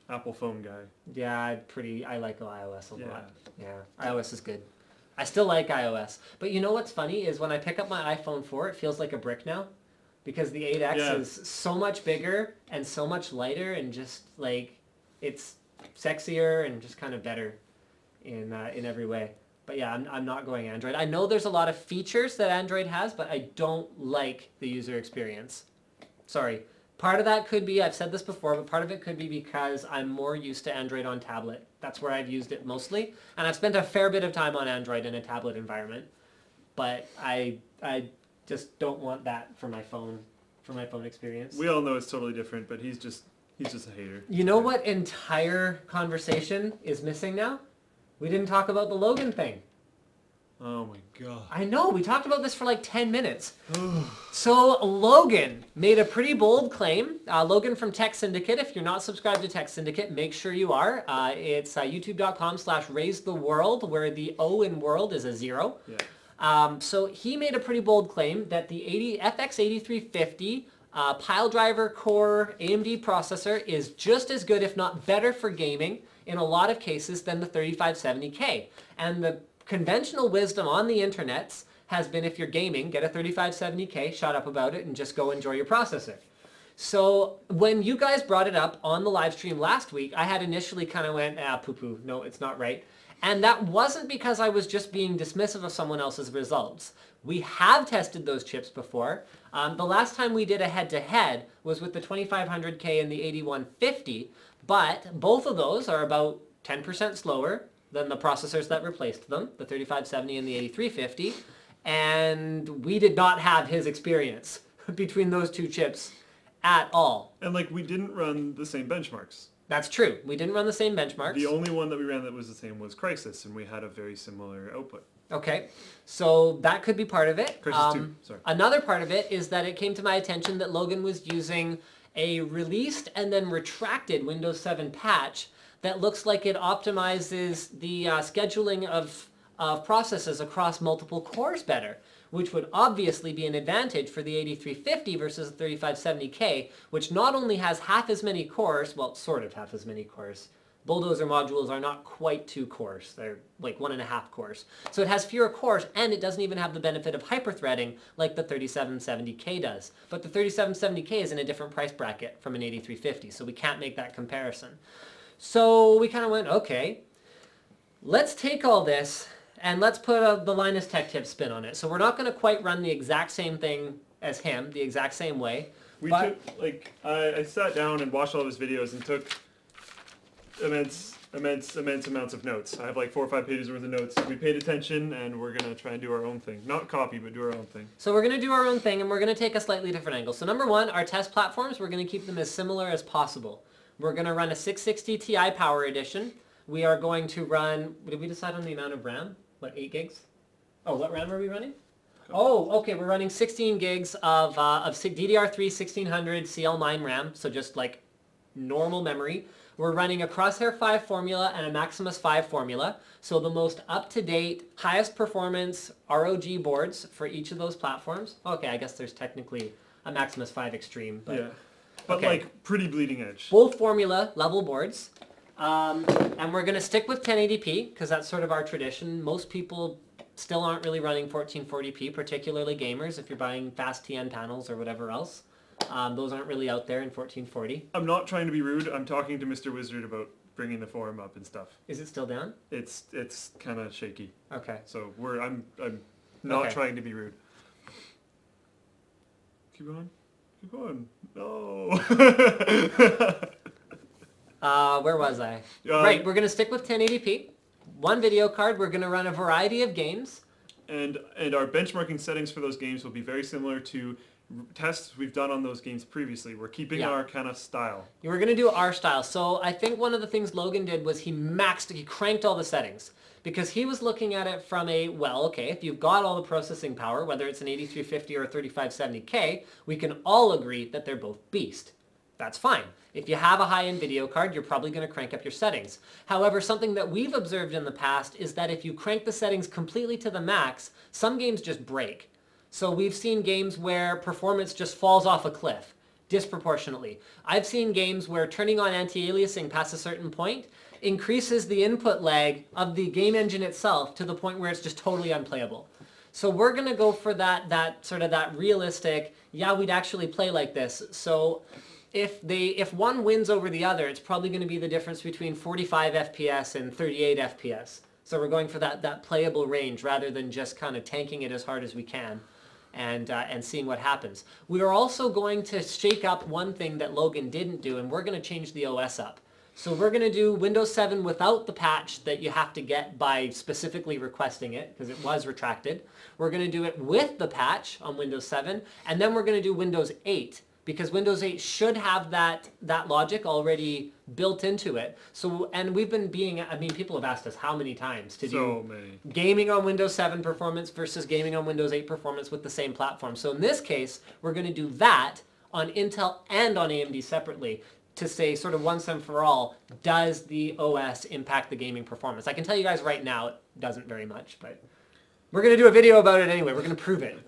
Apple phone guy. Yeah, I like iOS a lot. Yeah, iOS is good. I still like iOS. But you know what's funny is when I pick up my iPhone 4, it feels like a brick now. Because the 8X is so much bigger and so much lighter and just like, it's sexier and just kind of better in every way. But yeah, I'm not going Android. I know there's a lot of features that Android has, but I don't like the user experience. Sorry. Part of that could be, I've said this before, but part of it could be because I'm more used to Android on tablet. That's where I've used it mostly. And I've spent a fair bit of time on Android in a tablet environment. But I just don't want that for my phone experience. We all know it's totally different, but he's just a hater. You know what entire conversation is missing now? We didn't talk about the Logan thing. Oh my god. I know, we talked about this for like 10 minutes. So Logan made a pretty bold claim. Logan from Tech Syndicate. If you're not subscribed to Tech Syndicate, make sure you are. It's youtube.com/raisetheworld, where the O in world is a 0. Yeah. So he made a pretty bold claim that the FX 8350 pile driver core AMD processor is just as good, if not better, for gaming in a lot of cases than the 3570K. And the conventional wisdom on the internets has been, if you're gaming, get a 3570K, shut up about it, and just go enjoy your processor. So when you guys brought it up on the live stream last week, I had initially kind of went, poo-poo, no, it's not right. And that wasn't because I was just being dismissive of someone else's results. We have tested those chips before. The last time we did a head-to-head was with the 2500K and the 8150, but both of those are about 10% slower, than the processors that replaced them, the 3570 and the 8350, and we did not have his experience between those two chips at all. And like, we didn't run the same benchmarks. That's true. We didn't run the same benchmarks. The only one that we ran that was the same was Crysis, and we had a very similar output. Okay, so that could be part of it. Crysis 2, sorry. Another part of it is that it came to my attention that Logan was using a released and then retracted Windows 7 patch that looks like it optimizes the scheduling of processes across multiple cores better, which would obviously be an advantage for the 8350 versus the 3570K, which not only has half as many cores, well, sort of half as many cores. Bulldozer modules are not quite 2 cores. They're like 1.5 cores. So it has fewer cores, and it doesn't even have the benefit of hyperthreading like the 3770K does. But the 3770K is in a different price bracket from an 8350, so we can't make that comparison. So we kind of went, okay, let's take all this and let's put the Linus Tech Tip spin on it. So we're not going to quite run the exact same thing as him, the exact same way. We took, like, I sat down and watched all of his videos and took immense amounts of notes. I have like 4 or 5 pages worth of notes. We paid attention, and we're going to try and do our own thing. Not copy, but do our own thing. So we're going to do our own thing, and we're going to take a slightly different angle. So number one, our test platforms, we're going to keep them as similar as possible. We're going to run a 660 Ti Power Edition. We are going to run, did we decide on the amount of RAM? What, 8 gigs? Oh, what RAM are we running? Oh, okay, we're running 16 gigs of DDR3 1600 CL9 RAM, so just like normal memory. We're running a Crosshair 5 formula and a Maximus 5 formula, so the most up-to-date, highest performance ROG boards for each of those platforms. Okay, I guess there's technically a Maximus 5 Extreme, but yeah. But okay. Like pretty bleeding edge. Full formula level boards. And we're going to stick with 1080p because that's sort of our tradition. Most people still aren't really running 1440p, particularly gamers if you're buying fast TN panels or whatever else. Those aren't really out there in 1440. I'm not trying to be rude. I'm talking to Mr. Wizard about bringing the forum up and stuff. Is it still down? It's kind of shaky. Okay. So I'm not trying to be rude. Keep going. Keep going. No. Where was I? Right, we're going to stick with 1080p. One video card. We're going to run a variety of games. And our benchmarking settings for those games will be very similar to tests we've done on those games previously. We're keeping our kind of style. We're going to do our style. So I think one of the things Logan did was he cranked all the settings. Because he was looking at it from a, well, okay, if you've got all the processing power, whether it's an 8350 or a 3570K, we can all agree that they're both beast. That's fine. If you have a high-end video card, you're probably going to crank up your settings. However, something that we've observed in the past is that if you crank the settings completely to the max, some games just break. So we've seen games where performance just falls off a cliff disproportionately. I've seen games where turning on anti-aliasing past a certain point increases the input lag of the game engine itself to the point where it's just totally unplayable. So we're going to go for that sort of that realistic, yeah, we'd actually play like this. So if one wins over the other, it's probably going to be the difference between 45 FPS and 38 FPS. So we're going for that playable range rather than just kind of tanking it as hard as we can and seeing what happens. We are also going to shake up one thing that Logan didn't do, and we're going to change the OS up. So we're going to do Windows 7 without the patch that you have to get by specifically requesting it, because it was retracted. We're going to do it with the patch on Windows 7, and then we're going to do Windows 8, because Windows 8 should have that logic already built into it. So, and we've been people have asked us how many times to do gaming on Windows 7 performance versus gaming on Windows 8 performance with the same platform. So in this case, we're going to do that on Intel and on AMD separately, to say sort of once and for all, does the OS impact the gaming performance? I can tell you guys right now it doesn't very much, but we're going to do a video about it anyway. We're going to prove it.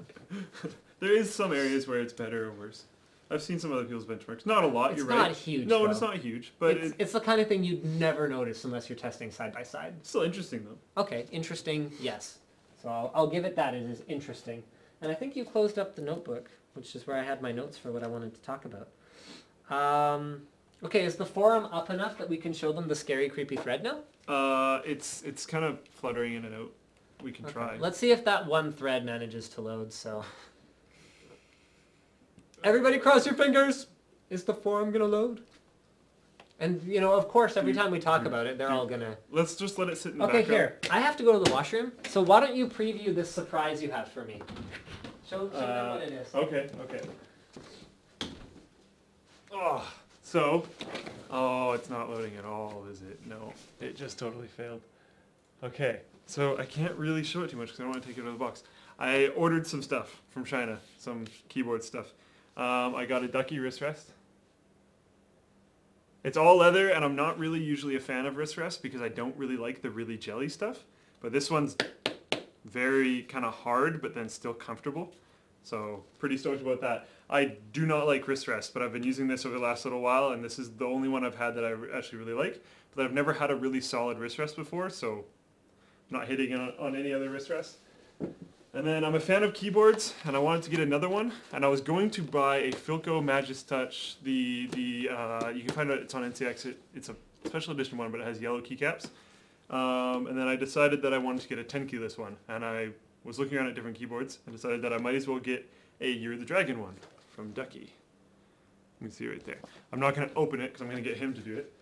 There is some areas where it's better or worse. I've seen some other people's benchmarks. Not a lot, you're right. It's not huge, No, though. It's not huge. But it's the kind of thing you'd never notice unless you're testing side by side. It's still interesting, though. Okay, interesting, yes. So I'll give it that. It is interesting. And I think you closed up the notebook, which is where I had my notes for what I wanted to talk about. Okay, is the forum up enough that we can show them the scary, creepy thread now? It's kind of fluttering in and out. We can try. Let's see if that one thread manages to load, so... Everybody cross your fingers! Is the forum gonna load? And, you know, of course, every time we talk about it, they're all gonna... Let's just let it sit in the Okay, background. here. I have to go to the washroom, so why don't you preview this surprise you have for me? Show them what it is. Okay. Oh, so... Oh, it's not loading at all, is it? No, it just totally failed. Okay, so I can't really show it too much because I don't want to take it out of the box. I ordered some stuff from China, some keyboard stuff. I got a ducky wrist rest. It's all leather, and I'm not really usually a fan of wrist rests because I don't really like the really jelly stuff. But this one's very kind of hard, but then still comfortable. So pretty stoked about that. I do not like wrist rests, but I've been using this over the last little while, and this is the only one I've had that I actually really like. But I've never had a really solid wrist rest before, so I'm not hitting on any other wrist rests. And then I'm a fan of keyboards, and I wanted to get another one. And I was going to buy a Philco Magistouch. You can find it. It's on NCX. It's a special edition one, but it has yellow keycaps. And then I decided that I wanted to get a 10 keyless one, and I was looking around at different keyboards and decided that I might as well get a Year the Dragon one from Ducky. You can see right there. I'm not going to open it because I'm going to get him to do it.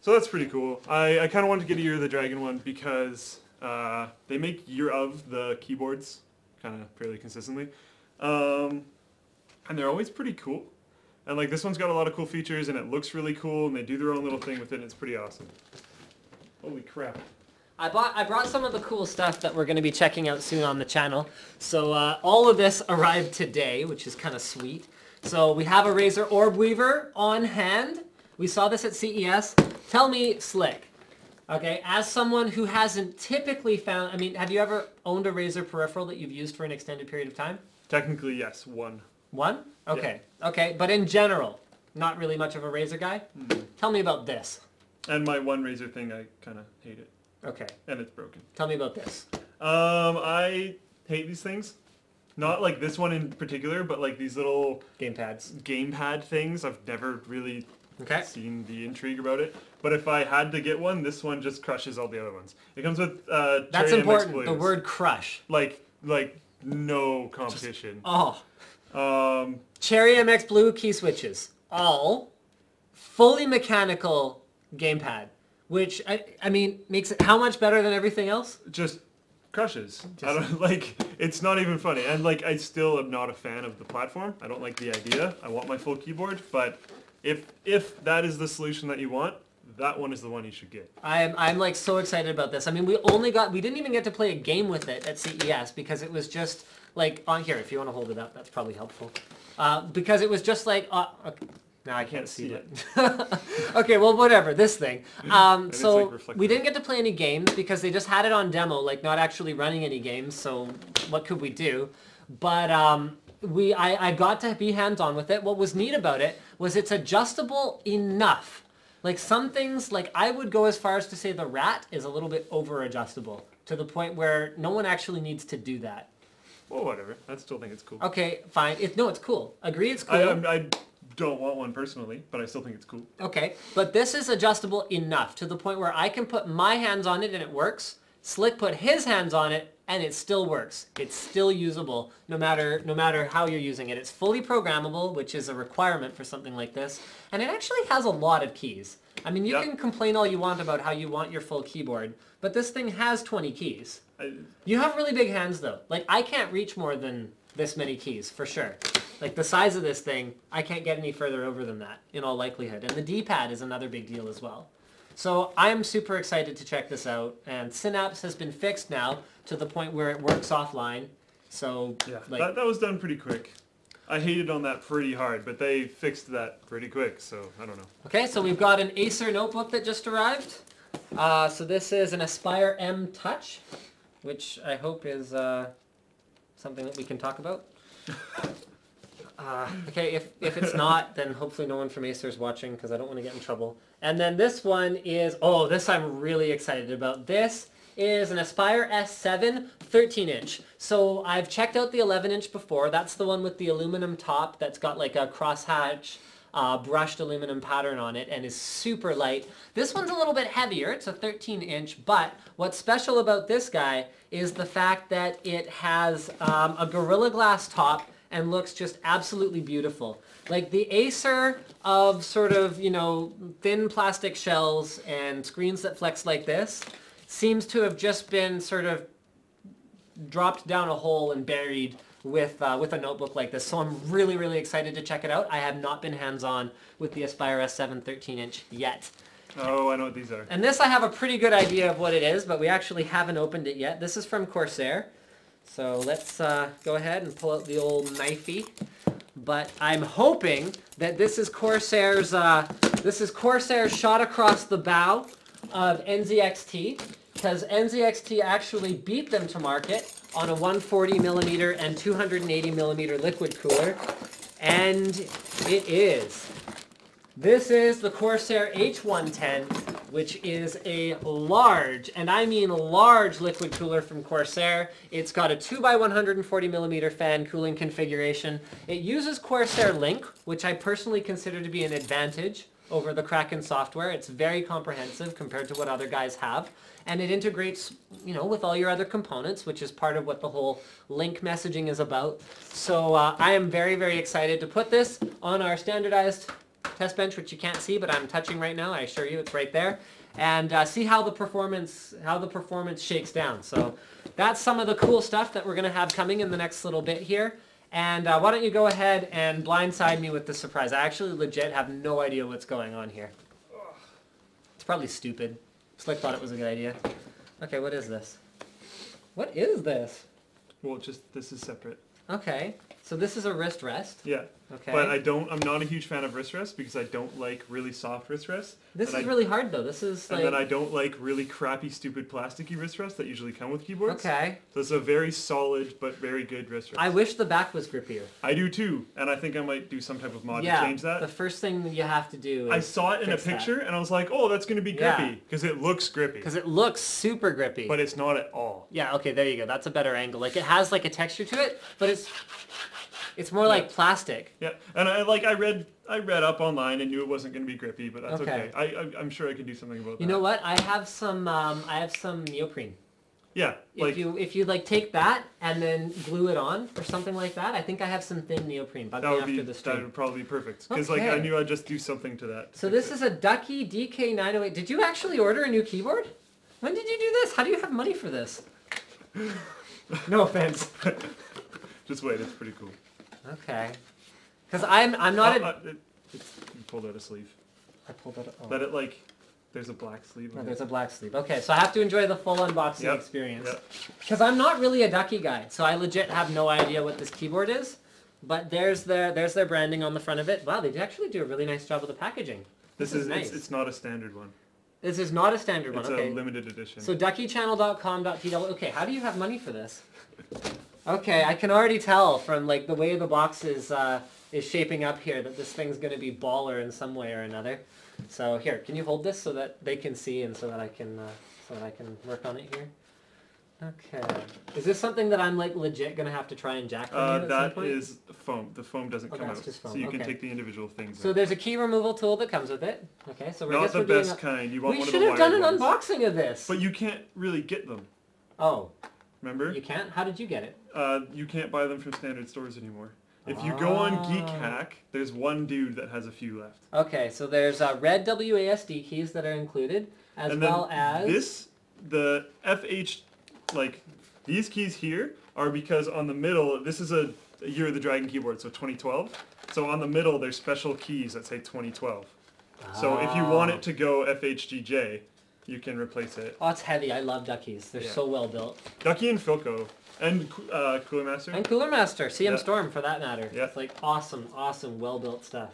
So that's pretty cool. I kind of wanted to get a Year the Dragon one because they make Year of the keyboards kind of fairly consistently. And they're always pretty cool. And like this one's got a lot of cool features and it looks really cool and they do their own little thing with it and it's pretty awesome. Holy crap. I brought some of the cool stuff that we're going to be checking out soon on the channel. So all of this arrived today, which is kind of sweet. So we have a Razer Orb Weaver on hand. We saw this at CES. Tell me, Slick, okay, as someone who hasn't typically found, I mean, have you ever owned a Razer peripheral that you've used for an extended period of time? Technically, yes, one. One? Okay, Yeah. Okay, but in general, not really much of a Razer guy? Tell me about this. And my one Razer thing, I kind of hate it. Okay. And it's broken. Tell me about this. I hate these things. Not like this one in particular, but like these little gamepad things. I've never really seen the intrigue about it. But if I had to get one, this one just crushes all the other ones. It comes with That's Cherry important. MX The word crush. Like no competition. Cherry MX Blue key switches. All fully mechanical gamepad. Which, I mean, makes it how much better than everything else? Just crushes. I don't like. It's not even funny. And like, I still am not a fan of the platform. I don't like the idea. I want my full keyboard. But if that is the solution that you want, that one is the one you should get. I'm like so excited about this. I mean, we didn't even get to play a game with it at CES because it was just like on here. If you want to hold it up, that's probably helpful. Because it was just like. Okay. Now I can't see it. Okay, well, whatever. This thing. So we didn't get to play any games because they just had it on demo, like not actually running any games. So what could we do? But I got to be hands-on with it. What was neat about it was it's adjustable enough. Like some things, like I would go as far as to say the Rat is a little bit over-adjustable to the point where no one actually needs to do that. Well, whatever. I still think it's cool. Okay, fine. No, it's cool. Agree, it's cool. I don't want one personally, but I still think it's cool. Okay, but this is adjustable enough to the point where I can put my hands on it and it works. Slick put his hands on it and it still works. It's still usable no matter how you're using it. It's fully programmable, which is a requirement for something like this. And it actually has a lot of keys. I mean, you can complain all you want about how you want your full keyboard, but this thing has 20 keys. You have really big hands though. Like I can't reach more than this many keys for sure. Like the size of this thing, I can't get any further over than that in all likelihood. And the D-pad is another big deal as well. So I'm super excited to check this out. And Synapse has been fixed now to the point where it works offline. So yeah, that was done pretty quick. I hated on that pretty hard, but they fixed that pretty quick, so I don't know. Okay, so we've got an Acer notebook that just arrived. So this is an Aspire M Touch, which I hope is something that we can talk about. Okay, if it's not, then hopefully no one from Acer is watching because I don't want to get in trouble. And then this one is, this I'm really excited about. This is an Aspire S7 13-inch. So I've checked out the 11-inch before. That's the one with the aluminum top that's got like a crosshatch brushed aluminum pattern on it and is super light. This one's a little bit heavier. It's a 13-inch, but what's special about this guy is the fact that it has a Gorilla Glass top and looks just absolutely beautiful. Like the Acer of sort of, you know, thin plastic shells and screens that flex like this seems to have just been sort of dropped down a hole and buried with a notebook like this. So I'm really, really excited to check it out. I have not been hands-on with the Aspire S7 13-inch yet. Oh, I know what these are. And this I have a pretty good idea of what it is, but we actually haven't opened it yet. This is from Corsair. So let's go ahead and pull out the old knifey. But I'm hoping that this is Corsair's shot across the bow of NZXT, because NZXT actually beat them to market on a 140 millimeter and 280 millimeter liquid cooler, and it is. This is the Corsair H110, which is a large, and I mean large, liquid cooler from Corsair. It's got a 2x140 millimeter fan cooling configuration. It uses Corsair Link, which I personally consider to be an advantage over the Kraken software. It's very comprehensive compared to what other guys have. And it integrates, you know, with all your other components, which is part of what the whole Link messaging is about. So I am very, very excited to put this on our standardized test bench, which you can't see, but I'm touching right now. I assure you, it's right there, and see how the performance shakes down. So that's some of the cool stuff that we're going to have coming in the next little bit here. And why don't you go ahead and blindside me with the surprise? I actually legit have no idea what's going on here. It's probably stupid. Slick thought it was a good idea. Okay, what is this? What is this? Well, just this is separate. Okay, so this is a wrist rest. Yeah. Okay. But I'm not a huge fan of wrist rests because I don't like really soft wrist rests. This is really hard though. This is like... And then I don't like really crappy, stupid, plasticky wrist rests that usually come with keyboards. Okay. So it's a very solid but very good wrist rest. I wish the back was grippier. I do too, and I think I might do some type of mod to change that. The first thing that you have to do is I saw it in a picture and I was like, oh, that's going to be grippy because it looks grippy. Because it looks super grippy. But it's not at all. Yeah, okay, there you go. That's a better angle. Like it has like a texture to it, but it's more like plastic. Yeah, and I read up online and knew it wasn't going to be grippy, but that's okay. I'm sure I can do something about that. You know what? I have some neoprene. Yeah. If you like take that and then glue it on or something like that, I think I have some thin neoprene. Bug me after the stream. That would probably be perfect because like I knew I'd just do something to that. So this is a Ducky DK908. Did you actually order a new keyboard? When did you do this? How do you have money for this? No offense. Just wait, it's pretty cool. Okay. Because I'm not you pulled out a sleeve. I pulled out a... Let it there's a black sleeve. Oh, there's a black sleeve. Okay, so I have to enjoy the full unboxing experience. Yep. Because I'm not really a Ducky guy, so I legit have no idea what this keyboard is. But there's their branding on the front of it. Wow, they actually do a really nice job of the packaging. This is nice. It's not a standard one. This is not a standard one, okay. It's a limited edition. So duckychannel.com.tw. Okay, how do you have money for this? Okay, I can already tell from like the way the box is shaping up here that this thing's going to be baller in some way or another. So here, can you hold this so that they can see and so that I can work on it here? Okay. Is this something that I'm like legit going to have to try and jack from you at some point? That is foam. The foam doesn't come out. Just foam. So you can take the individual things So there's a key removal tool that comes with it. Okay, so not the best kind. You want one of the We should have done an ones. unboxing of this. But you can't really get them. Oh. Remember? You can't? How did you get it? You can't buy them from standard stores anymore. If you go on Geek Hack, there's one dude that has a few left. Okay, so there's red WASD keys that are included, as well as... the FH, these keys here are because on the middle, this is a Year of the Dragon keyboard, so 2012. So on the middle, there's special keys that say 2012. So if you want it to go FHGJ, you can replace it. Oh, it's heavy. I love Duckies. They're so well built. Ducky and Philco. And Cooler Master. And Cooler Master. CM Storm, for that matter. Yeah. It's like awesome, well-built stuff.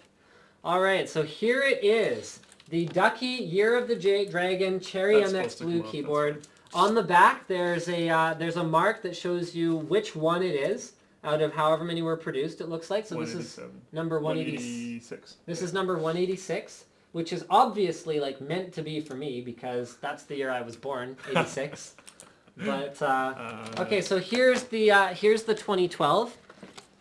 All right, so here it is. The Ducky Year of the Dragon Cherry MX Blue keyboard. On the back, there's a mark that shows you which one it is out of however many were produced, it looks like. So this is number 186. This is number 186, which is obviously like meant to be for me because that's the year I was born, 86. But okay, so here's the 2012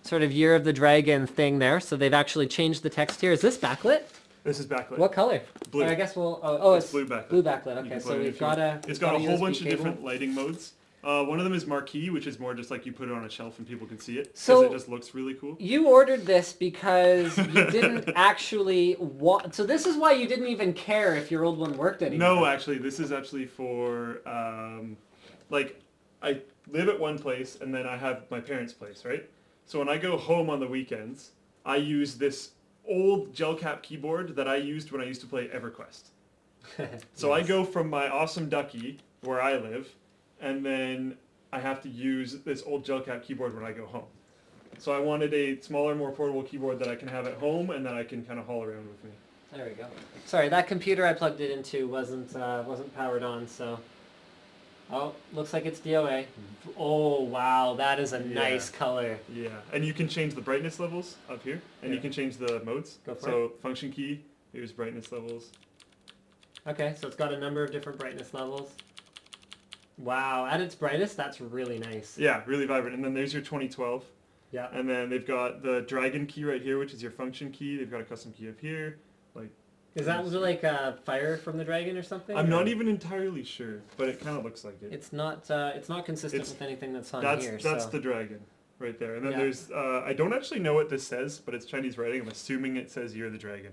sort of Year of the Dragon thing there. So they've actually changed the text here. Is this backlit? This is backlit. What color? Blue. I guess we'll. Oh, it's blue backlit. Blue backlit. Okay, so we've got a. It's got a whole bunch of different lighting modes. One of them is marquee, which is more just like you put it on a shelf and people can see it. So it just looks really cool. You ordered this because you didn't actually want... So this is why you didn't even care if your old one worked anymore. No, actually, this is actually for, like, I live at one place and then I have my parents' place, right? So when I go home on the weekends, I use this old gel cap keyboard that I used when I used to play EverQuest. So I go from my awesome Ducky, where I live, and then I have to use this old gel cap keyboard when I go home. So I wanted a smaller, more portable keyboard that I can have at home and that I can kind of haul around with me. There we go. Sorry, that computer I plugged it into wasn't powered on, so... Oh, looks like it's DOA. Oh, wow, that is a nice color. Yeah, and you can change the brightness levels up here, and you can change the modes. Go for so function key, here's brightness levels. Okay, so it's got a number of different brightness levels. Wow, at its brightest, that's really nice. Yeah, really vibrant. And then there's your 2012. Yeah. And then they've got the dragon key right here, which is your function key. They've got a custom key up here. Like, is that like a fire from the dragon or something? I'm not even entirely sure, but it kind of looks like it. It's not consistent with anything that's on here. That's the dragon right there. And then there's, I don't actually know what this says, but it's Chinese writing. I'm assuming it says you're the dragon.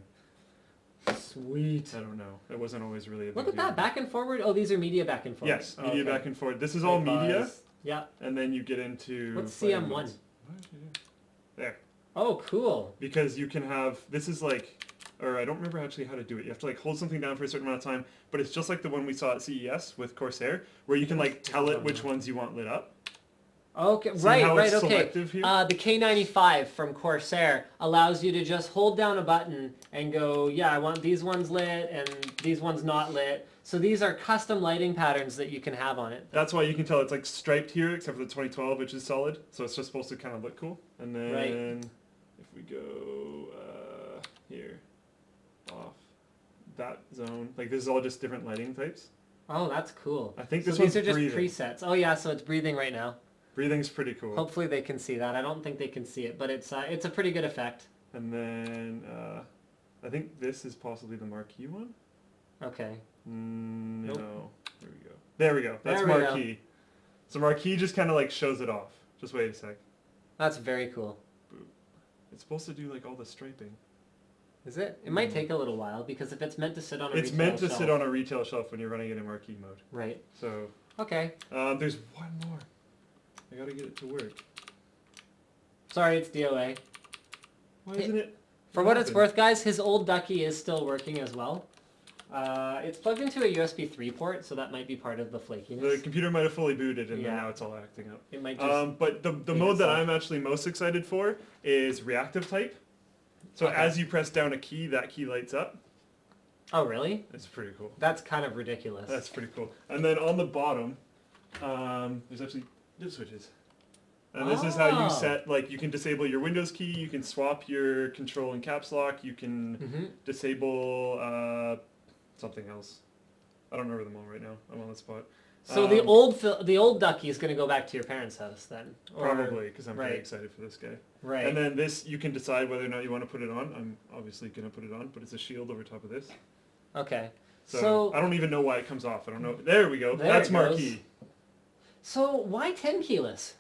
Sweet. I don't know. It wasn't always really a big Look at deal. that, back and forward. Oh, these are media back and forward. Yes, media back and forward. This is all media. Yeah. And then you get into... What's CM1? What did you do? There. Oh, cool. Because you can have... This is like... Or I don't remember actually how to do it. You have to like hold something down for a certain amount of time, but it's just like the one we saw at CES with Corsair, where you can like tell it which ones you want lit up. Okay, See how it's selective here? The K95 from Corsair allows you to just hold down a button and go, yeah, I want these ones lit and these ones not lit. So these are custom lighting patterns that you can have on it. That's why you can tell it's like striped here, except for the 2012, which is solid. So it's just supposed to kind of look cool. And then if we go here, off that zone, like this is all just different lighting types. Oh, that's cool. I think this these one's are just breathing. presets. Oh yeah, so it's breathing right now. Breathing's pretty cool. Hopefully they can see that. I don't think they can see it, but it's a pretty good effect. And then I think this is possibly the marquee one. Okay. No. Nope. There we go. There we go. That's There we marquee. So marquee just kind of like shows it off. Just wait a sec. That's very cool. Boop. It's supposed to do like all the striping. Is it? It might take a little while because if it's meant to sit on a retail shelf. It's meant to sit on a retail shelf when you're running it in marquee mode. Right. So. Okay. There's one more. I gotta get it to work. Sorry, it's DOA. Why isn't it? For what it's worth, guys, his old Ducky is still working as well. It's plugged into a USB 3 port, so that might be part of the flakiness. The computer might have fully booted and then now it's all acting up. It might just but the mode that I'm actually most excited for is reactive type. So as you press down a key, that key lights up. Oh, really? It's pretty cool. That's kind of ridiculous. That's pretty cool. And then on the bottom, there's actually dip switches. And this is how you set, like, you can disable your Windows key, you can swap your control and caps lock, you can disable something else. I don't remember them all right now. I'm on the spot. So the old Ducky is going to go back to your parents' house then? Probably, because I'm very excited for this guy. Right. And then this, you can decide whether or not you want to put it on. I'm obviously going to put it on, but it's a shield over top of this. Okay. So I don't even know why it comes off. I don't know. There we go. That's marquee. So why 10 keyless?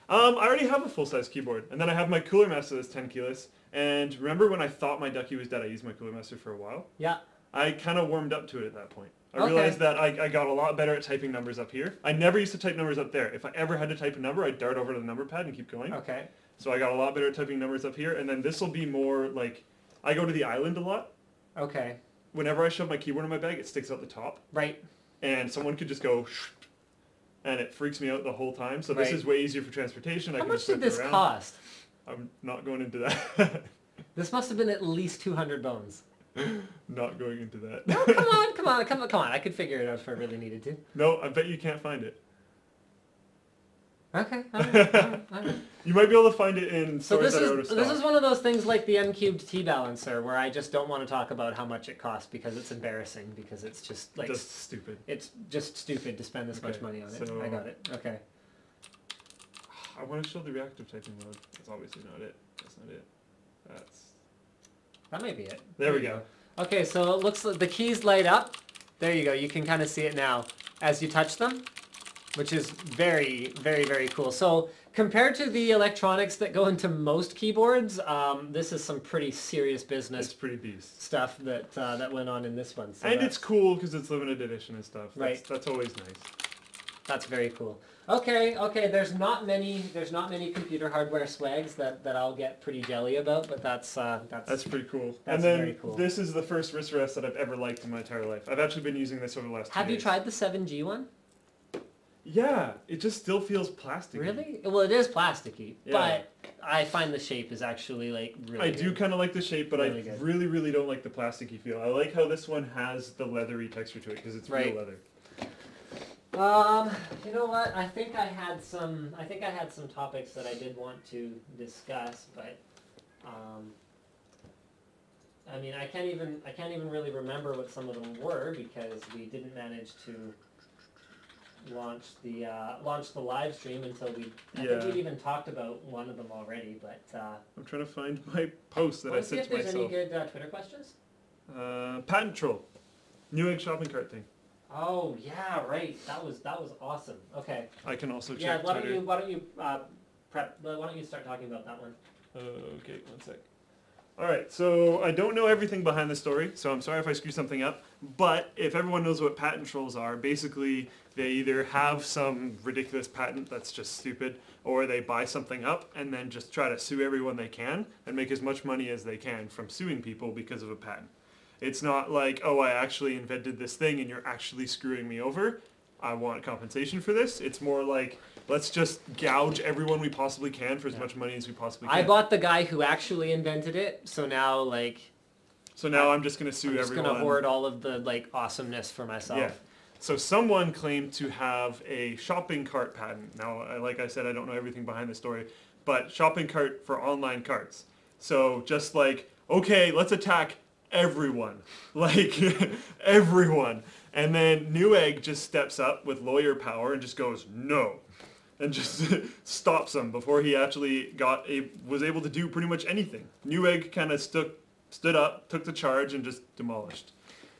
I already have a full-size keyboard, and then I have my Cooler Master that's 10 keyless. And remember when I thought my Ducky was dead, I used my Cooler Master for a while? Yeah. I kind of warmed up to it at that point. I realized that I got a lot better at typing numbers up here. I never used to type numbers up there. If I ever had to type a number, I'd dart over to the number pad and keep going. Okay. So I got a lot better at typing numbers up here, and then this will be more like, I go to the island a lot. Okay. Whenever I shove my keyboard in my bag, it sticks out the top. Right. And someone could just go, and it freaks me out the whole time. So this is way easier for transportation. How much did this cost? I'm not going into that. This must have been at least 200 bones. Not going into that. No, come on. I could figure it out if I really needed to. No, I bet you can't find it. Okay. All right. You might be able to find it in stores that are out of stock. This is one of those things like the M-Cubed T-Balancer where I just don't want to talk about how much it costs because it's embarrassing, because it's just like... Just stupid. It's just stupid to spend this much money on it. So I got it. Okay. I want to show the reactive typing mode. That's obviously not it. That's not it. That might be it. There we go. Okay, so it looks like the keys light up. There you go. You can kind of see it now. As you touch them, which is very, very, very cool. So compared to the electronics that go into most keyboards, this is some pretty serious business. It's pretty beast stuff that that went on in this one. So and it's cool because it's limited edition and stuff. That's always nice. That's very cool. Okay. There's not many computer hardware swags that I'll get pretty jelly about, but that's pretty cool. That's and then very cool. This is the first wrist rest that I've ever liked in my entire life. I've actually been using this over the last 2 days. Have you tried the 7G one? Yeah, it just still feels plasticky. Really? Well, it is plasticky, but I find the shape is actually like really I do kind of like the shape, but really I good. really don't like the plasticky feel. I like how this one has the leathery texture to it because it's real leather. You know what? I think I had some topics that I did want to discuss, but I mean, I can't even really remember what some of them were because we didn't manage to launch the live stream until I think we'd even talked about one of them already, but I'm trying to find my post that I sent to myself. See if there's any good Twitter questions. Patent troll, Newegg shopping cart thing. Oh yeah, right. That was awesome. Okay. I can also check. Yeah. Why Twitter. don't you start talking about that one? Okay, one sec. Alright, so I don't know everything behind the story, so I'm sorry if I screw something up, but if everyone knows what patent trolls are, basically they either have some ridiculous patent that's just stupid, or they buy something up and then just try to sue everyone they can and make as much money as they can from suing people because of a patent. It's not like, oh, I actually invented this thing and you're actually screwing me over. I want compensation for this. It's more like, let's just gouge everyone we possibly can for as much money as we possibly can. I bought the guy who actually invented it, so now I'm just going to sue everyone. I'm just going to hoard all of the awesomeness for myself. Yeah. So someone claimed to have a shopping cart patent. Now, like I said, I don't know everything behind the story, but shopping cart for online carts. So just like, okay, let's attack everyone. Like, everyone. And then Newegg just steps up with lawyer power and just goes, no. And just stops him before he actually was able to do pretty much anything. Newegg kind of stood up, took the charge, and just demolished.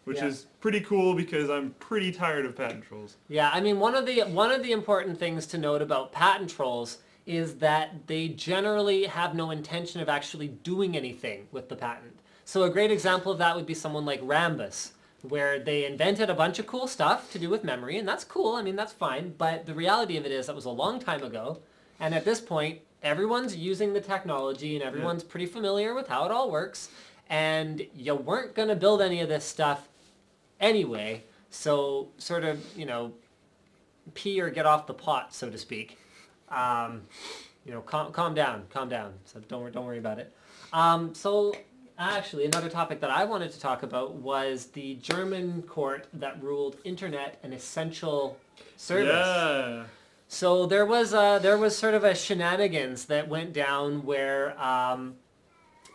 Which is pretty cool because I'm pretty tired of patent trolls. Yeah, I mean, one of the important things to note about patent trolls is that they generally have no intention of actually doing anything with the patent. So a great example of that would be someone like Rambus, where they invented a bunch of cool stuff to do with memory, and that's cool, I mean, that's fine, but the reality of it is that was a long time ago, and at this point, everyone's using the technology and everyone's pretty familiar with how it all works, and you weren't going to build any of this stuff anyway, so sort of, pee or get off the pot, so to speak. Calm down, so don't worry about it. Actually, another topic that I wanted to talk about was the German court that ruled internet an essential service. Yeah. So there was sort of a shenanigans that went down where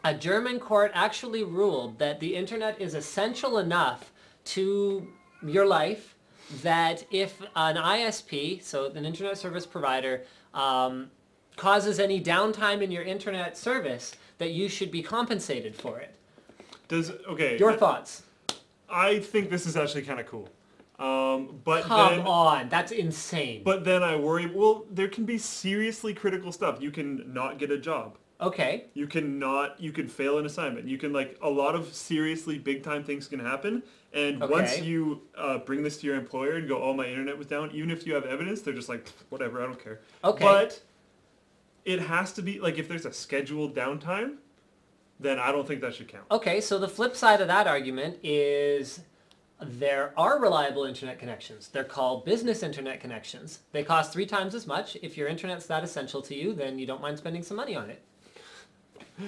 a German court actually ruled that the internet is essential enough to your life that if an ISP, so an internet service provider, causes any downtime in your internet service, that you should be compensated for it. Your thoughts? I think this is actually kind of cool. But Come on, that's insane. But then I worry, well, there can be seriously critical stuff. You can not get a job. Okay. You can fail an assignment. You can, a lot of seriously big time things can happen. And once you bring this to your employer and go, oh, my internet was down, even if you have evidence, they're just like, whatever, I don't care. Okay. But it has to be, if there's a scheduled downtime, then I don't think that should count. Okay, so the flip side of that argument is there are reliable internet connections. They're called business internet connections. They cost 3 times as much. If your internet's that essential to you, then you don't mind spending some money on it.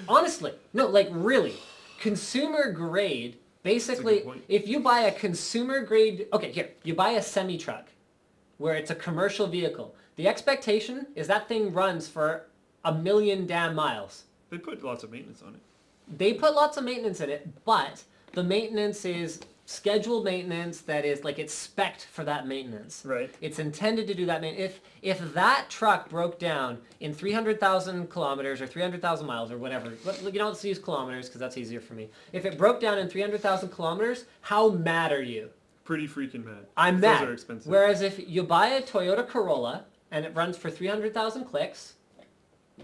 Honestly. No, really. Consumer grade, basically, if you buy a consumer grade... Okay, here. You buy a semi-truck where it's a commercial vehicle. The expectation is that thing runs for 1 million damn miles. They put lots of maintenance on it. They put lots of maintenance in it, but the maintenance is scheduled maintenance that is it's spec'd for that maintenance. Right. It's intended to do that maintenance. If that truck broke down in 300,000 kilometers or 300,000 miles or whatever, let's use kilometers because that's easier for me. If it broke down in 300,000 kilometers, how mad are you? pretty freaking mad. I'm Those mad. are expensive. Whereas if you buy a Toyota Corolla and it runs for 300,000 clicks,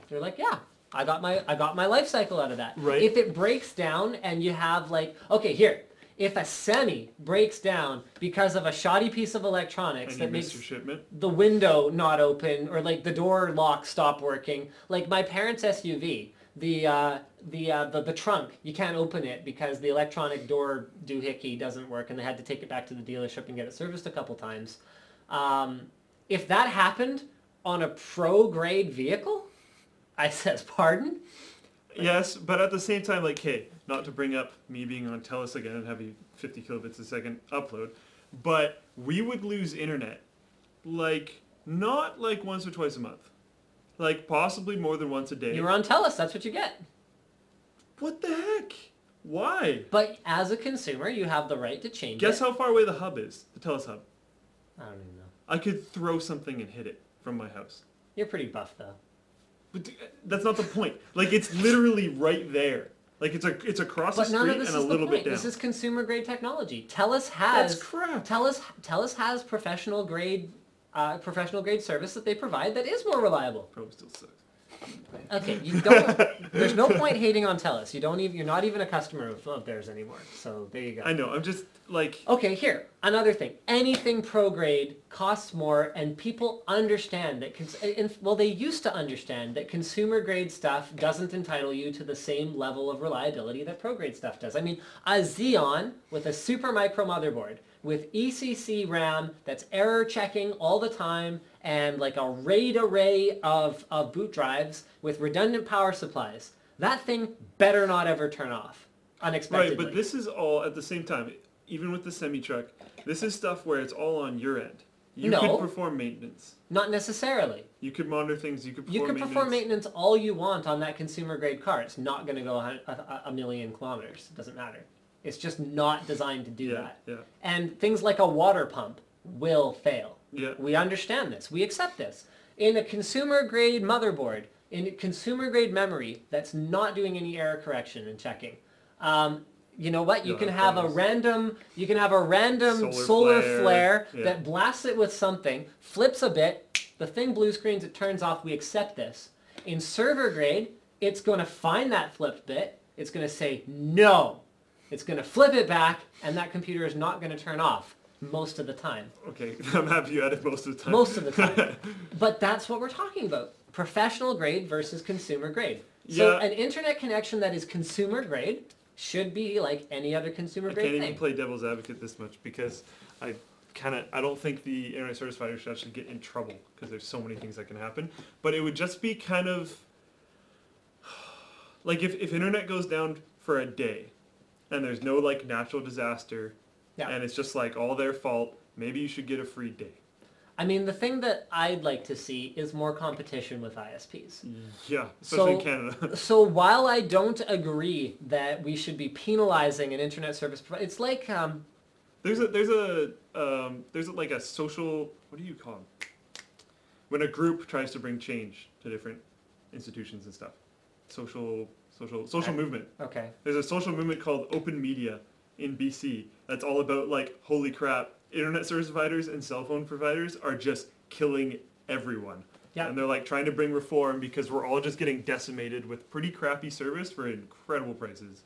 you're like, yeah, I got my life cycle out of that. Right. If it breaks down and you have like, okay, here, if a semi breaks down because of a shoddy piece of electronics and that you makes missed your shipment. the window not open or like the door lock stop working, like my parents' SUV, the trunk, you can't open it because the electronic door doohickey doesn't work and they had to take it back to the dealership and get it serviced a couple times. If that happened on a pro-grade vehicle, I says, pardon? Yes, but at the same time, like, hey, not to bring up me being on TELUS again and having 50 kilobits a second upload, but we would lose internet, like, not like once or twice a month. Like, possibly more than once a day. You were on TELUS, that's what you get. What the heck? Why? But as a consumer, you have the right to change Guess it. how far away the hub is, the TELUS hub. I don't even know. I could throw something and hit it from my house. You're pretty buff, though. But that's not the point. Like, it's literally right there. Like, it's across the But none street of this and a is the little point. bit down. This is consumer grade technology. TELUS has That's crap. TELUS has professional grade service that they provide that is more reliable. Probably still sucks. Okay, you don't. There's no point hating on TELUS. You're not even a customer of theirs anymore. So there you go. I know. I'm just like. Okay, here, another thing. Anything pro-grade costs more, and people understand that, well, they used to understand that consumer-grade stuff doesn't entitle you to the same level of reliability that pro-grade stuff does. I mean, a Xeon with a super micro motherboard, with ECC RAM that's error checking all the time, and like a RAID array of boot drives with redundant power supplies. That thing better not ever turn off unexpectedly. Right, but this is all at the same time. Even with the semi-truck, this is stuff where it's all on your end. You No. could perform maintenance. Not necessarily. You could monitor things. You could perform You can maintenance. perform maintenance all you want on that consumer grade car. It's not going to go a million kilometers. It doesn't matter. It's just not designed to do that. Yeah. And things like a water pump will fail. Yeah. We understand this. We accept this. In a consumer grade motherboard, in a consumer grade memory that's not doing any error correction and checking, you know what? You can have a random solar flare that blasts it with something, flips a bit, the thing blue screens, it turns off. We accept this. In server grade, it's going to find that flipped bit. It's going to say no. It's going to flip it back, and that computer is not going to turn off most of the time. Okay, I'm happy you added most of the time. Most of the time. But that's what we're talking about. Professional grade versus consumer grade. So an internet connection that is consumer grade should be like any other consumer grade thing. I can't even play devil's advocate this much because I don't think the internet service provider should actually get in trouble because there's so many things that can happen. But it would just be kind of like if internet goes down for a day and there's no like natural disaster and it's just like all their fault, maybe you should get a free day. I mean, the thing that I'd like to see is more competition with ISPs. Yeah, especially in Canada. So while I don't agree that we should be penalizing an internet service provider, it's like there's like a social, what do you call them? When a group tries to bring change to different institutions and stuff. Social movement. Okay. There's a social movement called Open Media in BC that's all about like, holy crap, internet service providers and cell phone providers are just killing everyone. Yeah. And they're like trying to bring reform because we're all just getting decimated with pretty crappy service for incredible prices.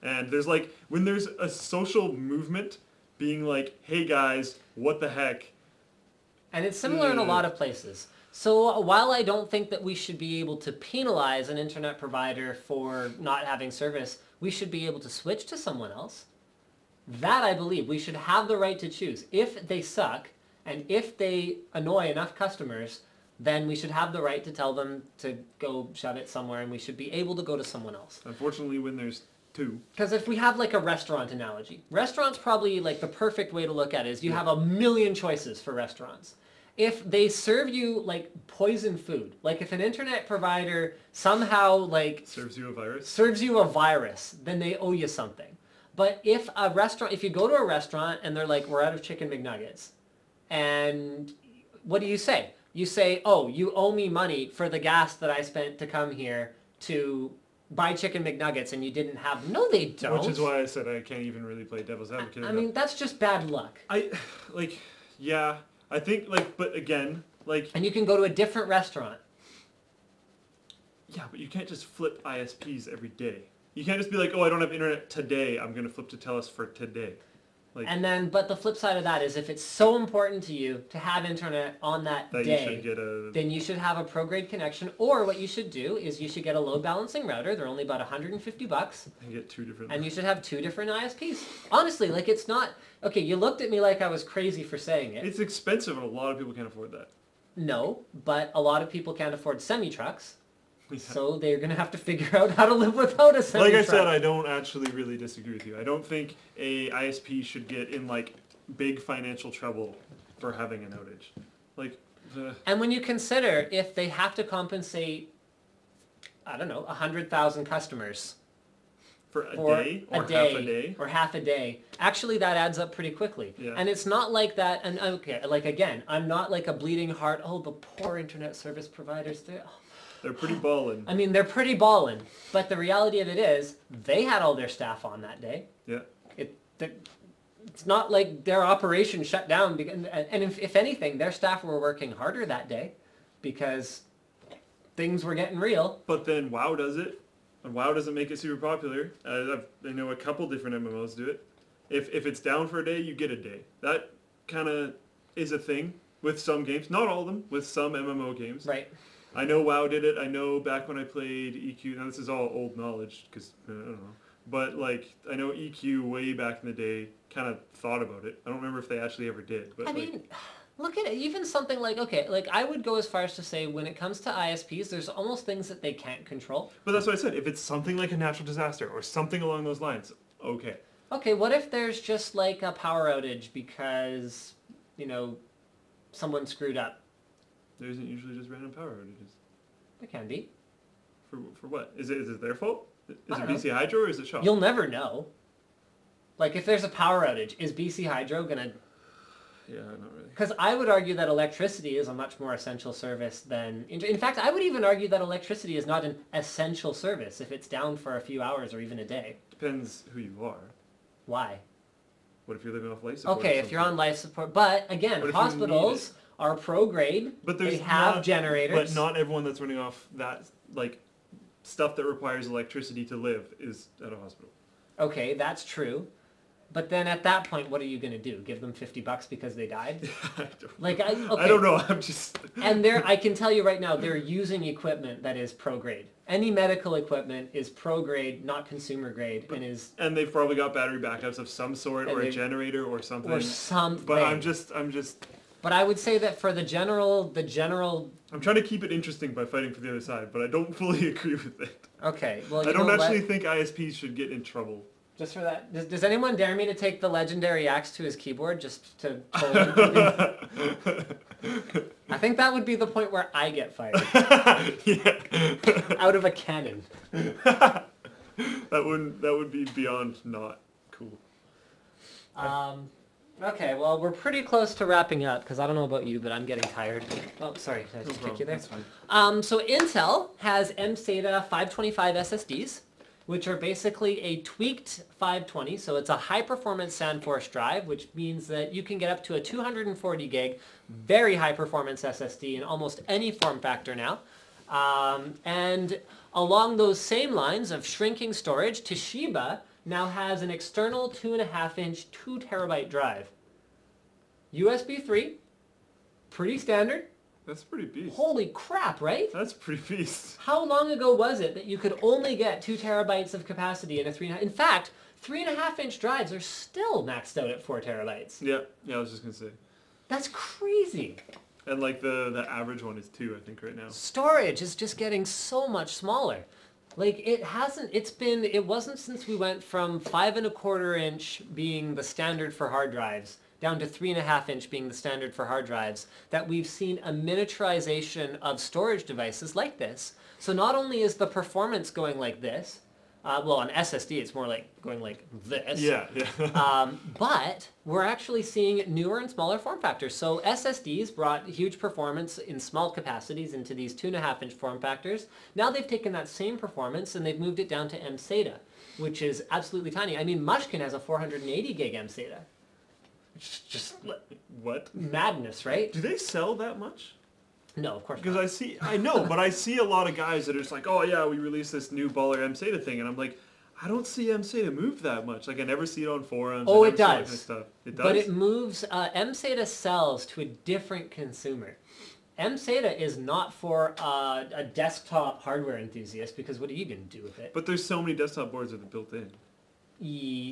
And there's like, when there's a social movement being like, hey guys, what the heck? And it's similar in a lot of places. So while I don't think that we should be able to penalize an internet provider for not having service, we should be able to switch to someone else. That I believe. We should have the right to choose. If they suck, and if they annoy enough customers, then we should have the right to tell them to go shove it somewhere, and we should be able to go to someone else. Unfortunately, when there's two. Because if we have like a restaurant analogy, restaurants probably like the perfect way to look at it is you have a million choices for restaurants. If they serve you like poison food, like if an internet provider somehow like serves you a virus, then they owe you something. But if you go to a restaurant and they're like, we're out of chicken McNuggets, and what do you say? You say, oh, you owe me money for the gas that I spent to come here to buy chicken McNuggets and you didn't have... No, they don't. Which is why I said I can't even really play devil's advocate. I mean, that's just bad luck. Yeah, I think, but again, And you can go to a different restaurant. Yeah, but you can't just flip ISPs every day. You can't just be like, oh, I don't have internet today, I'm going to flip to TELUS for today. But the flip side of that is if it's so important to you to have internet on that day, then you should have a pro-grade connection, or what you should do is you should get a load balancing router. They're only about $150. And get two different... And you should have two different ISPs. Honestly, it's not... Okay, you looked at me like I was crazy for saying it. It's expensive and a lot of people can't afford that. No, but a lot of people can't afford semi-trucks. Yeah. So they're going to have to figure out how to live without a semi-truck. Like I said, I don't actually really disagree with you. I don't think a ISP should get in big financial trouble for having an outage. And when you consider if they have to compensate, I don't know, 100,000 customers for a day or half a day or half a day, actually that adds up pretty quickly. Yeah. And it's not like that. And okay, again, I'm not like a bleeding heart. Oh, the poor internet service providers. They're pretty ballin'. I mean, they're pretty ballin', but the reality of it is, they had all their staff on that day. Yeah. It's not like their operation shut down, and if anything, their staff were working harder that day because things were getting real. But then WoW does it, and WoW doesn't make it super popular. I know a couple different MMOs do it. If it's down for a day, you get a day. That kind of is a thing with some games. Not all of them, with some MMO games. Right. I know WoW did it. I know back when I played EQ, now this is all old knowledge, because, I don't know. But, I know EQ way back in the day kind of thought about it. I don't remember if they actually ever did. But I mean, look at it. Even something I would go as far as to say when it comes to ISPs, there's almost things that they can't control. But that's what I said. If it's something like a natural disaster or something along those lines, okay. Okay, what if there's just a power outage because, someone screwed up? There isn't usually just random power outages. There can be. For what? Is it their fault? Is it BC know. Hydro or is it Shaw? You'll never know. If there's a power outage, is BC Hydro going to... Yeah, not really. Because I would argue that electricity is a much more essential service than... In fact, I would even argue that electricity is not an essential service if it's down for a few hours or even a day. Depends who you are. Why? What if you're living off life support? Okay, if you're on life support... But, again, hospitals are pro-grade. But they have generators. But not everyone that's running off that, stuff that requires electricity to live is at a hospital. Okay, that's true. But then at that point, what are you going to do? Give them $50 because they died? I don't know. I'm just... And I can tell you right now, they're using equipment that is pro-grade. Any medical equipment is pro-grade, not consumer grade, And they've probably got battery backups of some sort, or a generator, or something. Or something. But I'm just... But I would say that for the general... I'm trying to keep it interesting by fighting for the other side, but I don't fully agree with it. Okay, well, I don't actually think ISPs should get in trouble. Just for that, does anyone dare me to take the legendary axe to his keyboard just to pull I think that would be the point where I get fired. Yeah. Out of a cannon. That would be beyond not cool. Okay, well, we're pretty close to wrapping up, because I don't know about you, but I'm getting tired. Oh, sorry, did I just kick you there? That's fine. So Intel has mSATA 525 SSDs, which are basically a tweaked 520, so it's a high-performance SandForce drive, which means that you can get up to a 240 gig, very high-performance SSD in almost any form factor now. And along those same lines of shrinking storage, Toshiba now has an external 2.5-inch 2 terabyte drive. USB 3, pretty standard. That's pretty beast. Holy crap, right? That's pretty beast. How long ago was it that you could only get 2 terabytes of capacity in a 3.5? In fact, 3.5-inch drives are still maxed out at 4 terabytes. Yeah, I was just gonna say. That's crazy. And the average one is 2, I think, right now. Storage is just getting so much smaller. It wasn't since we went from 5.25 inch being the standard for hard drives down to 3.5 inch being the standard for hard drives that we've seen a miniaturization of storage devices like this. So not only is the performance going like this, Well, on SSD, it's more like going like this. Yeah. But we're actually seeing newer and smaller form factors. So SSDs brought huge performance in small capacities into these 2.5-inch form factors. Now they've taken that same performance and they've moved it down to mSATA, which is absolutely tiny. I mean, Mushkin has a 480 gig mSATA. Just What? madness, right? Do they sell that much? No, of course Because not. I know, but I see a lot of guys that are just like, oh yeah, we released this new baller mSATA thing, and I'm like, I don't see mSATA move that much. Like I never see it on forums. Oh, I it never see that kind of does. stuff. It does. But it moves, mSATA sells to a different consumer. mSATA is not for a desktop hardware enthusiast, because what are you going to do with it? But there's so many desktop boards that are built in.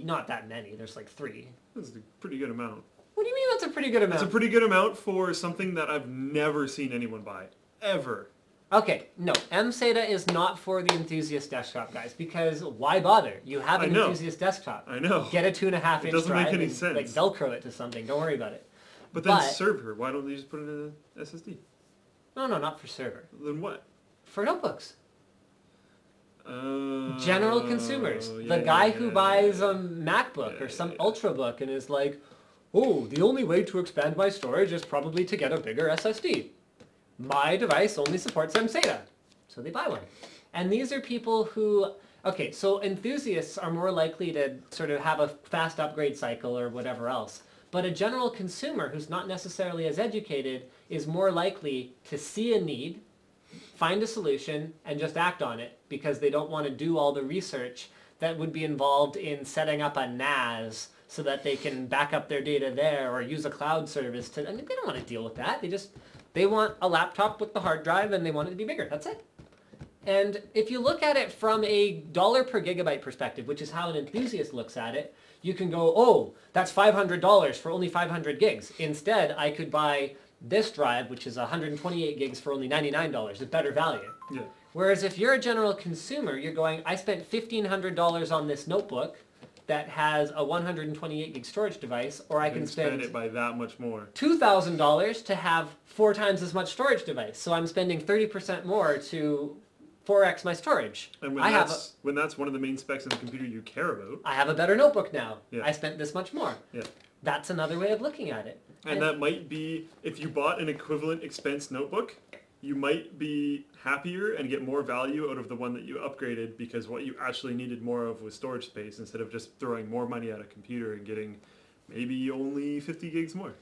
Not that many. There's like 3. That's a pretty good amount. What do you mean that's a pretty good amount? It's a pretty good amount for something that I've never seen anyone buy. Ever. Okay, no. mSATA is not for the enthusiast desktop guys, because why bother? You have an enthusiast desktop. I know. Get a 2.5-inch It doesn't drive make any and, sense. like Velcro it to something. Don't worry about it. But then server, why don't they just put it in a SSD? No, not for server. Then what? For notebooks. General consumers. The guy who buys a MacBook or some Ultrabook and is like, oh, the only way to expand my storage is probably to get a bigger SSD. My device only supports mSATA. So they buy one. And these are people who, okay, so enthusiasts are more likely to sort of have a fast upgrade cycle or whatever else. But a general consumer who's not necessarily as educated is more likely to see a need, find a solution, and just act on it because they don't want to do all the research that would be involved in setting up a NAS so that they can back up their data there or use a cloud service to, I mean, they don't want to deal with that. They want a laptop with the hard drive and they want it to be bigger. That's it. And if you look at it from a dollar per gigabyte perspective, which is how an enthusiast looks at it, you can go, oh, that's $500 for only 500 gigs. Instead, I could buy this drive, which is 128 gigs for only $99, a better value. Yeah. Whereas if you're a general consumer, you're going, I spent $1,500 on this notebook that has a 128 gig storage device, or I can spend it by that much more. $2,000 to have 4 times as much storage device. So I'm spending 30% more to 4x my storage. And when that's one of the main specs of the computer you care about. I have a better notebook now. Yeah. I spent this much more. Yeah. That's another way of looking at it. And that might be, if you bought an equivalent expense notebook, you might be happier and get more value out of the one that you upgraded because what you actually needed more of was storage space instead of just throwing more money at a computer and getting maybe only 50 gigs more.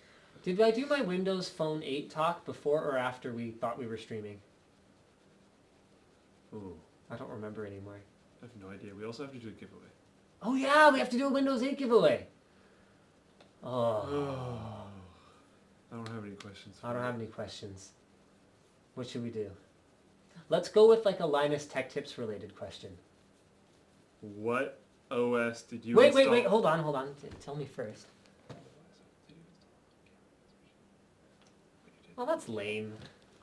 Did I do my Windows Phone 8 talk before or after we thought we were streaming? Oh, I don't remember anymore. I have no idea. We also have to do a giveaway. Oh yeah, we have to do a Windows 8 giveaway. Oh. I don't have any questions. I don't have any questions. What should we do? Let's go with like a Linus Tech Tips related question. What OS did you Wait, install? hold on. Tell me first. Well, that's lame.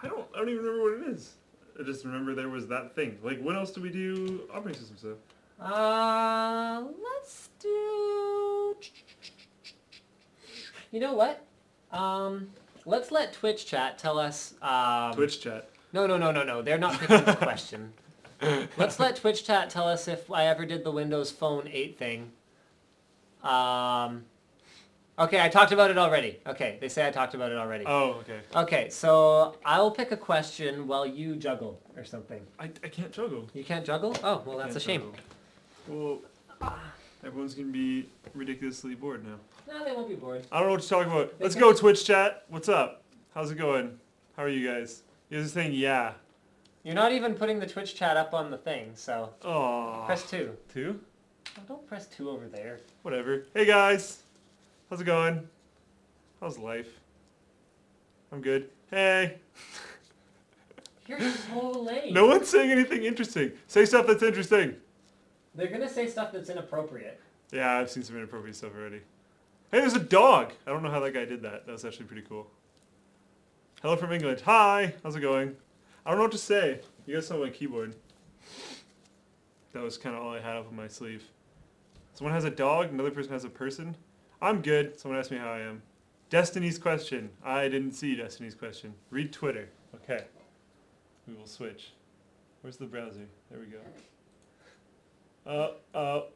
I don't even remember what it is. I just remember there was that thing. Like, when else do we do operating system stuff? Let's do... You know what? Let's let Twitch chat tell us... Twitch chat. No. They're not picking the question. Let's let Twitch chat tell us if I ever did the Windows Phone 8 thing. Okay, I talked about it already. Okay, they say I talked about it already. Oh, okay. Okay, so I'll pick a question while you juggle or something. I can't juggle. You can't juggle? Oh, well, that's a shame. Juggle. Well, everyone's going to be ridiculously bored now. No, they won't be bored. I don't know what to talk about. Let's go, Twitch chat. What's up? How's it going? How are you guys? You guys are saying yeah. You're not even putting the Twitch chat up on the thing, so... Oh. Press 2. 2? Oh, don't press 2 over there. Whatever. Hey, guys. How's it going? How's life? I'm good. Hey. You're so lame. No one's saying anything interesting. Say stuff that's interesting. They're going to say stuff that's inappropriate. Yeah, I've seen some inappropriate stuff already. Hey, there's a dog. I don't know how that guy did that. That was actually pretty cool. Hello from England. Hi. How's it going? I don't know what to say. You guys saw my keyboard. That was kind of all I had up on my sleeve. Someone has a dog. Another person has a person. I'm good. Someone asked me how I am. Destiny's question. I didn't see Destiny's question. Read Twitter. Okay. We will switch. Where's the browser? There we go. Oh,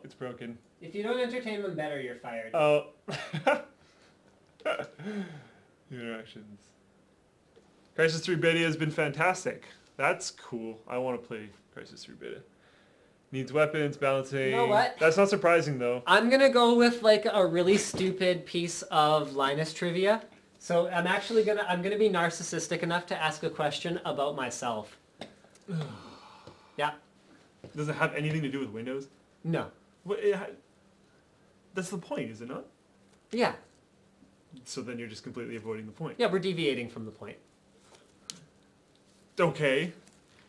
it's broken. If you don't entertain them better, you're fired. Oh. Interactions. Crisis 3 Beta has been fantastic. That's cool. I want to play Crisis 3 Beta. Needs weapons, balancing. You know what? That's not surprising though. I'm gonna go with like a really stupid piece of Linus trivia. So I'm gonna be narcissistic enough to ask a question about myself. Yeah. Does it have anything to do with Windows? No. What, that's the point, is it not? Yeah. So then you're just completely avoiding the point. Yeah, we're deviating from the point. Okay.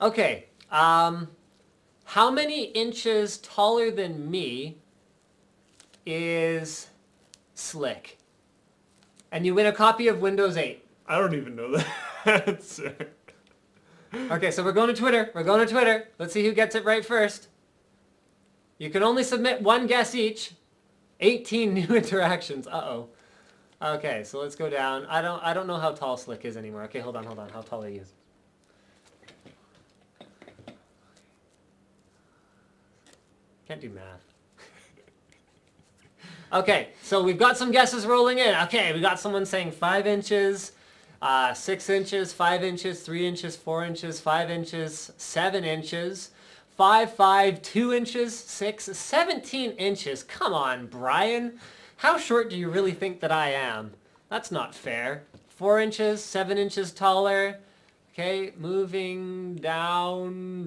Okay. How many inches taller than me is Slick? And you win a copy of Windows 8. I don't even know that. Sir. Okay, so we're going to Twitter. We're going to Twitter. Let's see who gets it right first. You can only submit one guess each. 18 new interactions. Uh-oh. Okay, so let's go down. I don't know how tall Slick is anymore. Okay, hold on. How tall are you? Can't do math. Okay, so we've got some guesses rolling in. Okay, we got someone saying 5 inches, 6 inches, 5 inches, 3 inches, 4 inches, 5 inches, 7 inches, 5, 2 inches, 6, 17 inches. Come on, Brian. How short do you really think that I am? That's not fair. 4 inches, 7 inches taller. Okay, moving down.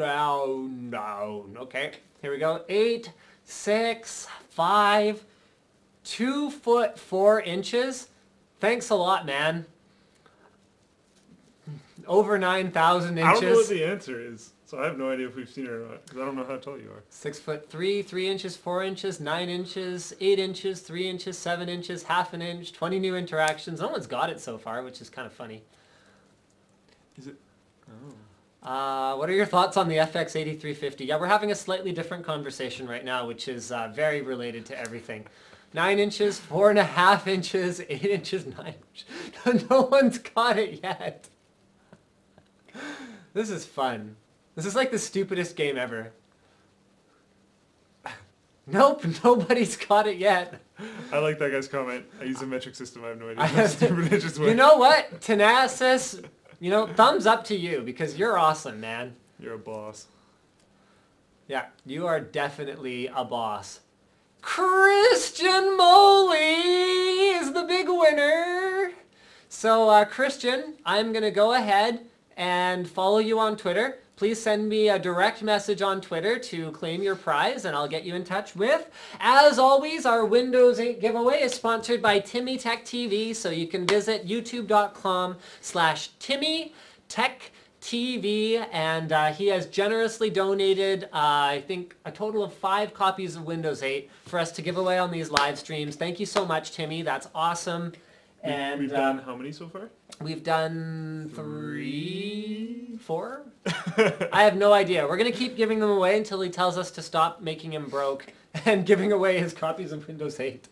Okay, here we go. 8, 6, 5, 2 foot 4 inches. Thanks a lot, man. Over 9,000 inches. I don't know what the answer is, so I have no idea if we've seen it or not, because I don't know how tall you are. 6'3", 3 inches, 4 inches, 9 inches, 8 inches, 3 inches, 7 inches, half an inch, 20 new interactions. No one's got it so far, which is kind of funny. Is it? Oh. What are your thoughts on the FX8350? Yeah, we're having a slightly different conversation right now, which is very related to everything. 9 inches, 4.5 inches, 8 inches, 9 inches. No one's got it yet. This is fun. This is like the stupidest game ever. Nope, nobody's got it yet. I like that guy's comment. I use a metric system. I have no idea how stupid it just went. You know what? Tenacis, thumbs up to you because you're awesome, man. You're a boss. Yeah, you are definitely a boss. Christian Moley is the big winner. So, Christian, I'm going to go ahead and follow you on Twitter. Please send me a direct message on Twitter to claim your prize, and I'll get you in touch with. As always, our Windows 8 giveaway is sponsored by Timmy Tech TV, so you can visit youtube.com/TimmyTechTV, and he has generously donated, I think, a total of 5 copies of Windows 8 for us to give away on these live streams. Thank you so much, Timmy. That's awesome. And we've done how many so far? We've done 3, 4? I have no idea. We're going to keep giving them away until he tells us to stop making him broke and giving away his copies of Windows 8.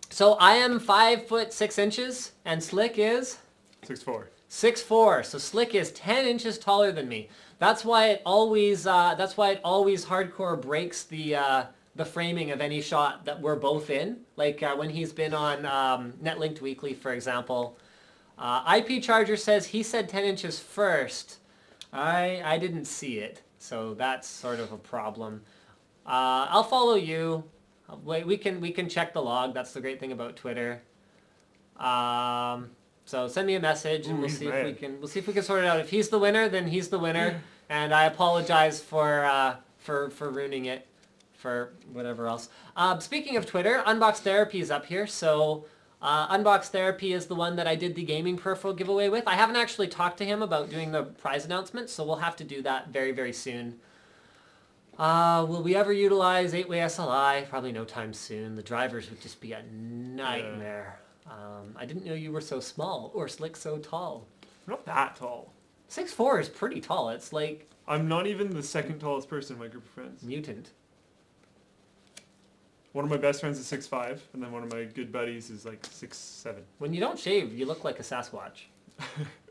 So I am 5 foot 6 inches, and Slick is 6'4". 6'4". So Slick is 10 inches taller than me. That's why it always hardcore breaks the framing of any shot that we're both in. Like when he's been on NetLinked Weekly, for example. IP Charger says he said 10 inches first. I didn't see it, so that's sort of a problem. I'll follow you. Wait, we can check the log. That's the great thing about Twitter. So send me a message and we'll see if we can sort it out. If he's the winner, then he's the winner, and I apologize for ruining it for whatever else. Speaking of Twitter, Unbox Therapy is up here. So Unbox Therapy is the one that I did the gaming peripheral giveaway with. I haven't actually talked to him about doing the prize announcement, so we'll have to do that very, very soon. Will we ever utilize 8-way SLI? Probably no time soon. The drivers would just be a nightmare. Yeah. I didn't know you were so small or Slick so tall. I'm not that tall. 6'4" is pretty tall. It's like... I'm not even the second tallest person in my group of friends. Mutant. One of my best friends is 6'5", and then one of my good buddies is like 6'7". When you don't shave, you look like a Sasquatch.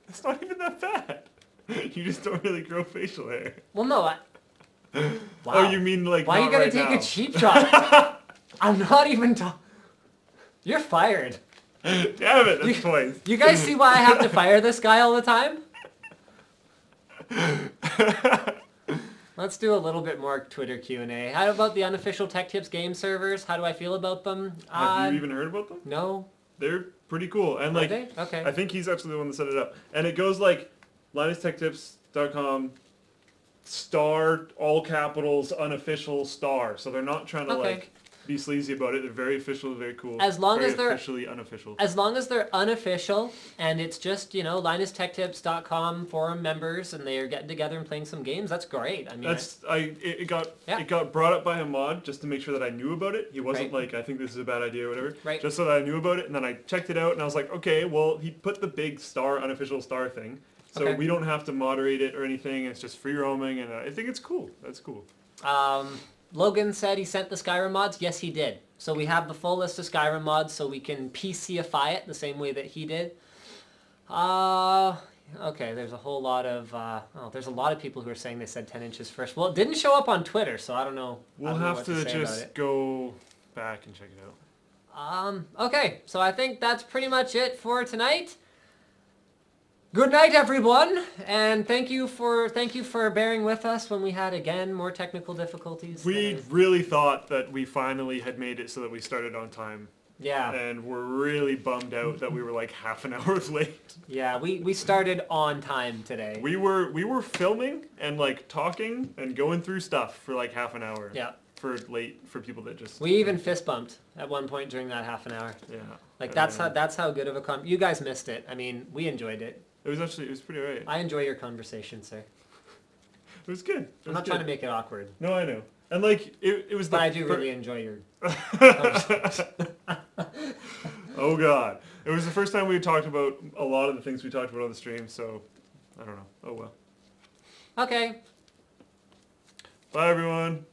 It's not even that bad. You just don't really grow facial hair. Well, no, Wow. Oh, you mean like why not you gotta right take now? a cheap shot? I'm not even You're fired. Damn it, that's twice. You guys see why I have to fire this guy all the time? Let's do a little bit more Twitter Q&A. How about the unofficial Tech Tips game servers? How do I feel about them? Have you even heard about them? No. They're pretty cool. And Are like, they? Okay. I think he's actually the one that set it up. And it goes like LinusTechTips.com star, all capitals, unofficial star. So they're not trying to Okay. like be sleazy about it. They're very official, very cool. As long very as they're officially unofficial. As long as they're unofficial and it's just, LinusTechTips.com forum members and they're getting together and playing some games, that's great. I mean, it got brought up by a mod just to make sure that I knew about it. He wasn't Right. like, I think this is a bad idea or whatever. Right. Just so that I knew about it, and then I checked it out and I was like, okay, well, he put the big star, unofficial star thing. So Okay. we don't have to moderate it or anything. It's just free roaming, and I think it's cool. That's cool. Logan said he sent the Skyrim mods. Yes, he did. So we have the full list of Skyrim mods so we can PCify it the same way that he did. Okay, there's a whole lot of, there's a lot of people who are saying they said 10 inches first. Well, it didn't show up on Twitter, so I don't know. We'll have to just go back and check it out. Okay, so I think that's pretty much it for tonight. Good night, everyone, and thank you for bearing with us when we had again more technical difficulties. We really thought that we finally had made it so that we started on time. Yeah. And we're really bummed out that we were like half an hour late. Yeah, we started on time today. We were filming and like talking and going through stuff for like half an hour. Yeah. For people that just. We even fist bumped at one point during that half an hour. Yeah. Like that's how good of a you guys missed it. I mean, we enjoyed it. It was pretty alright. I enjoy your conversation, sir. It was good. I'm not trying to make it awkward. No, I know. And like it was. But I do really enjoy your. Oh God! It was the first time we had talked about a lot of the things we talked about on the stream. So I don't know. Oh well. Okay. Bye everyone.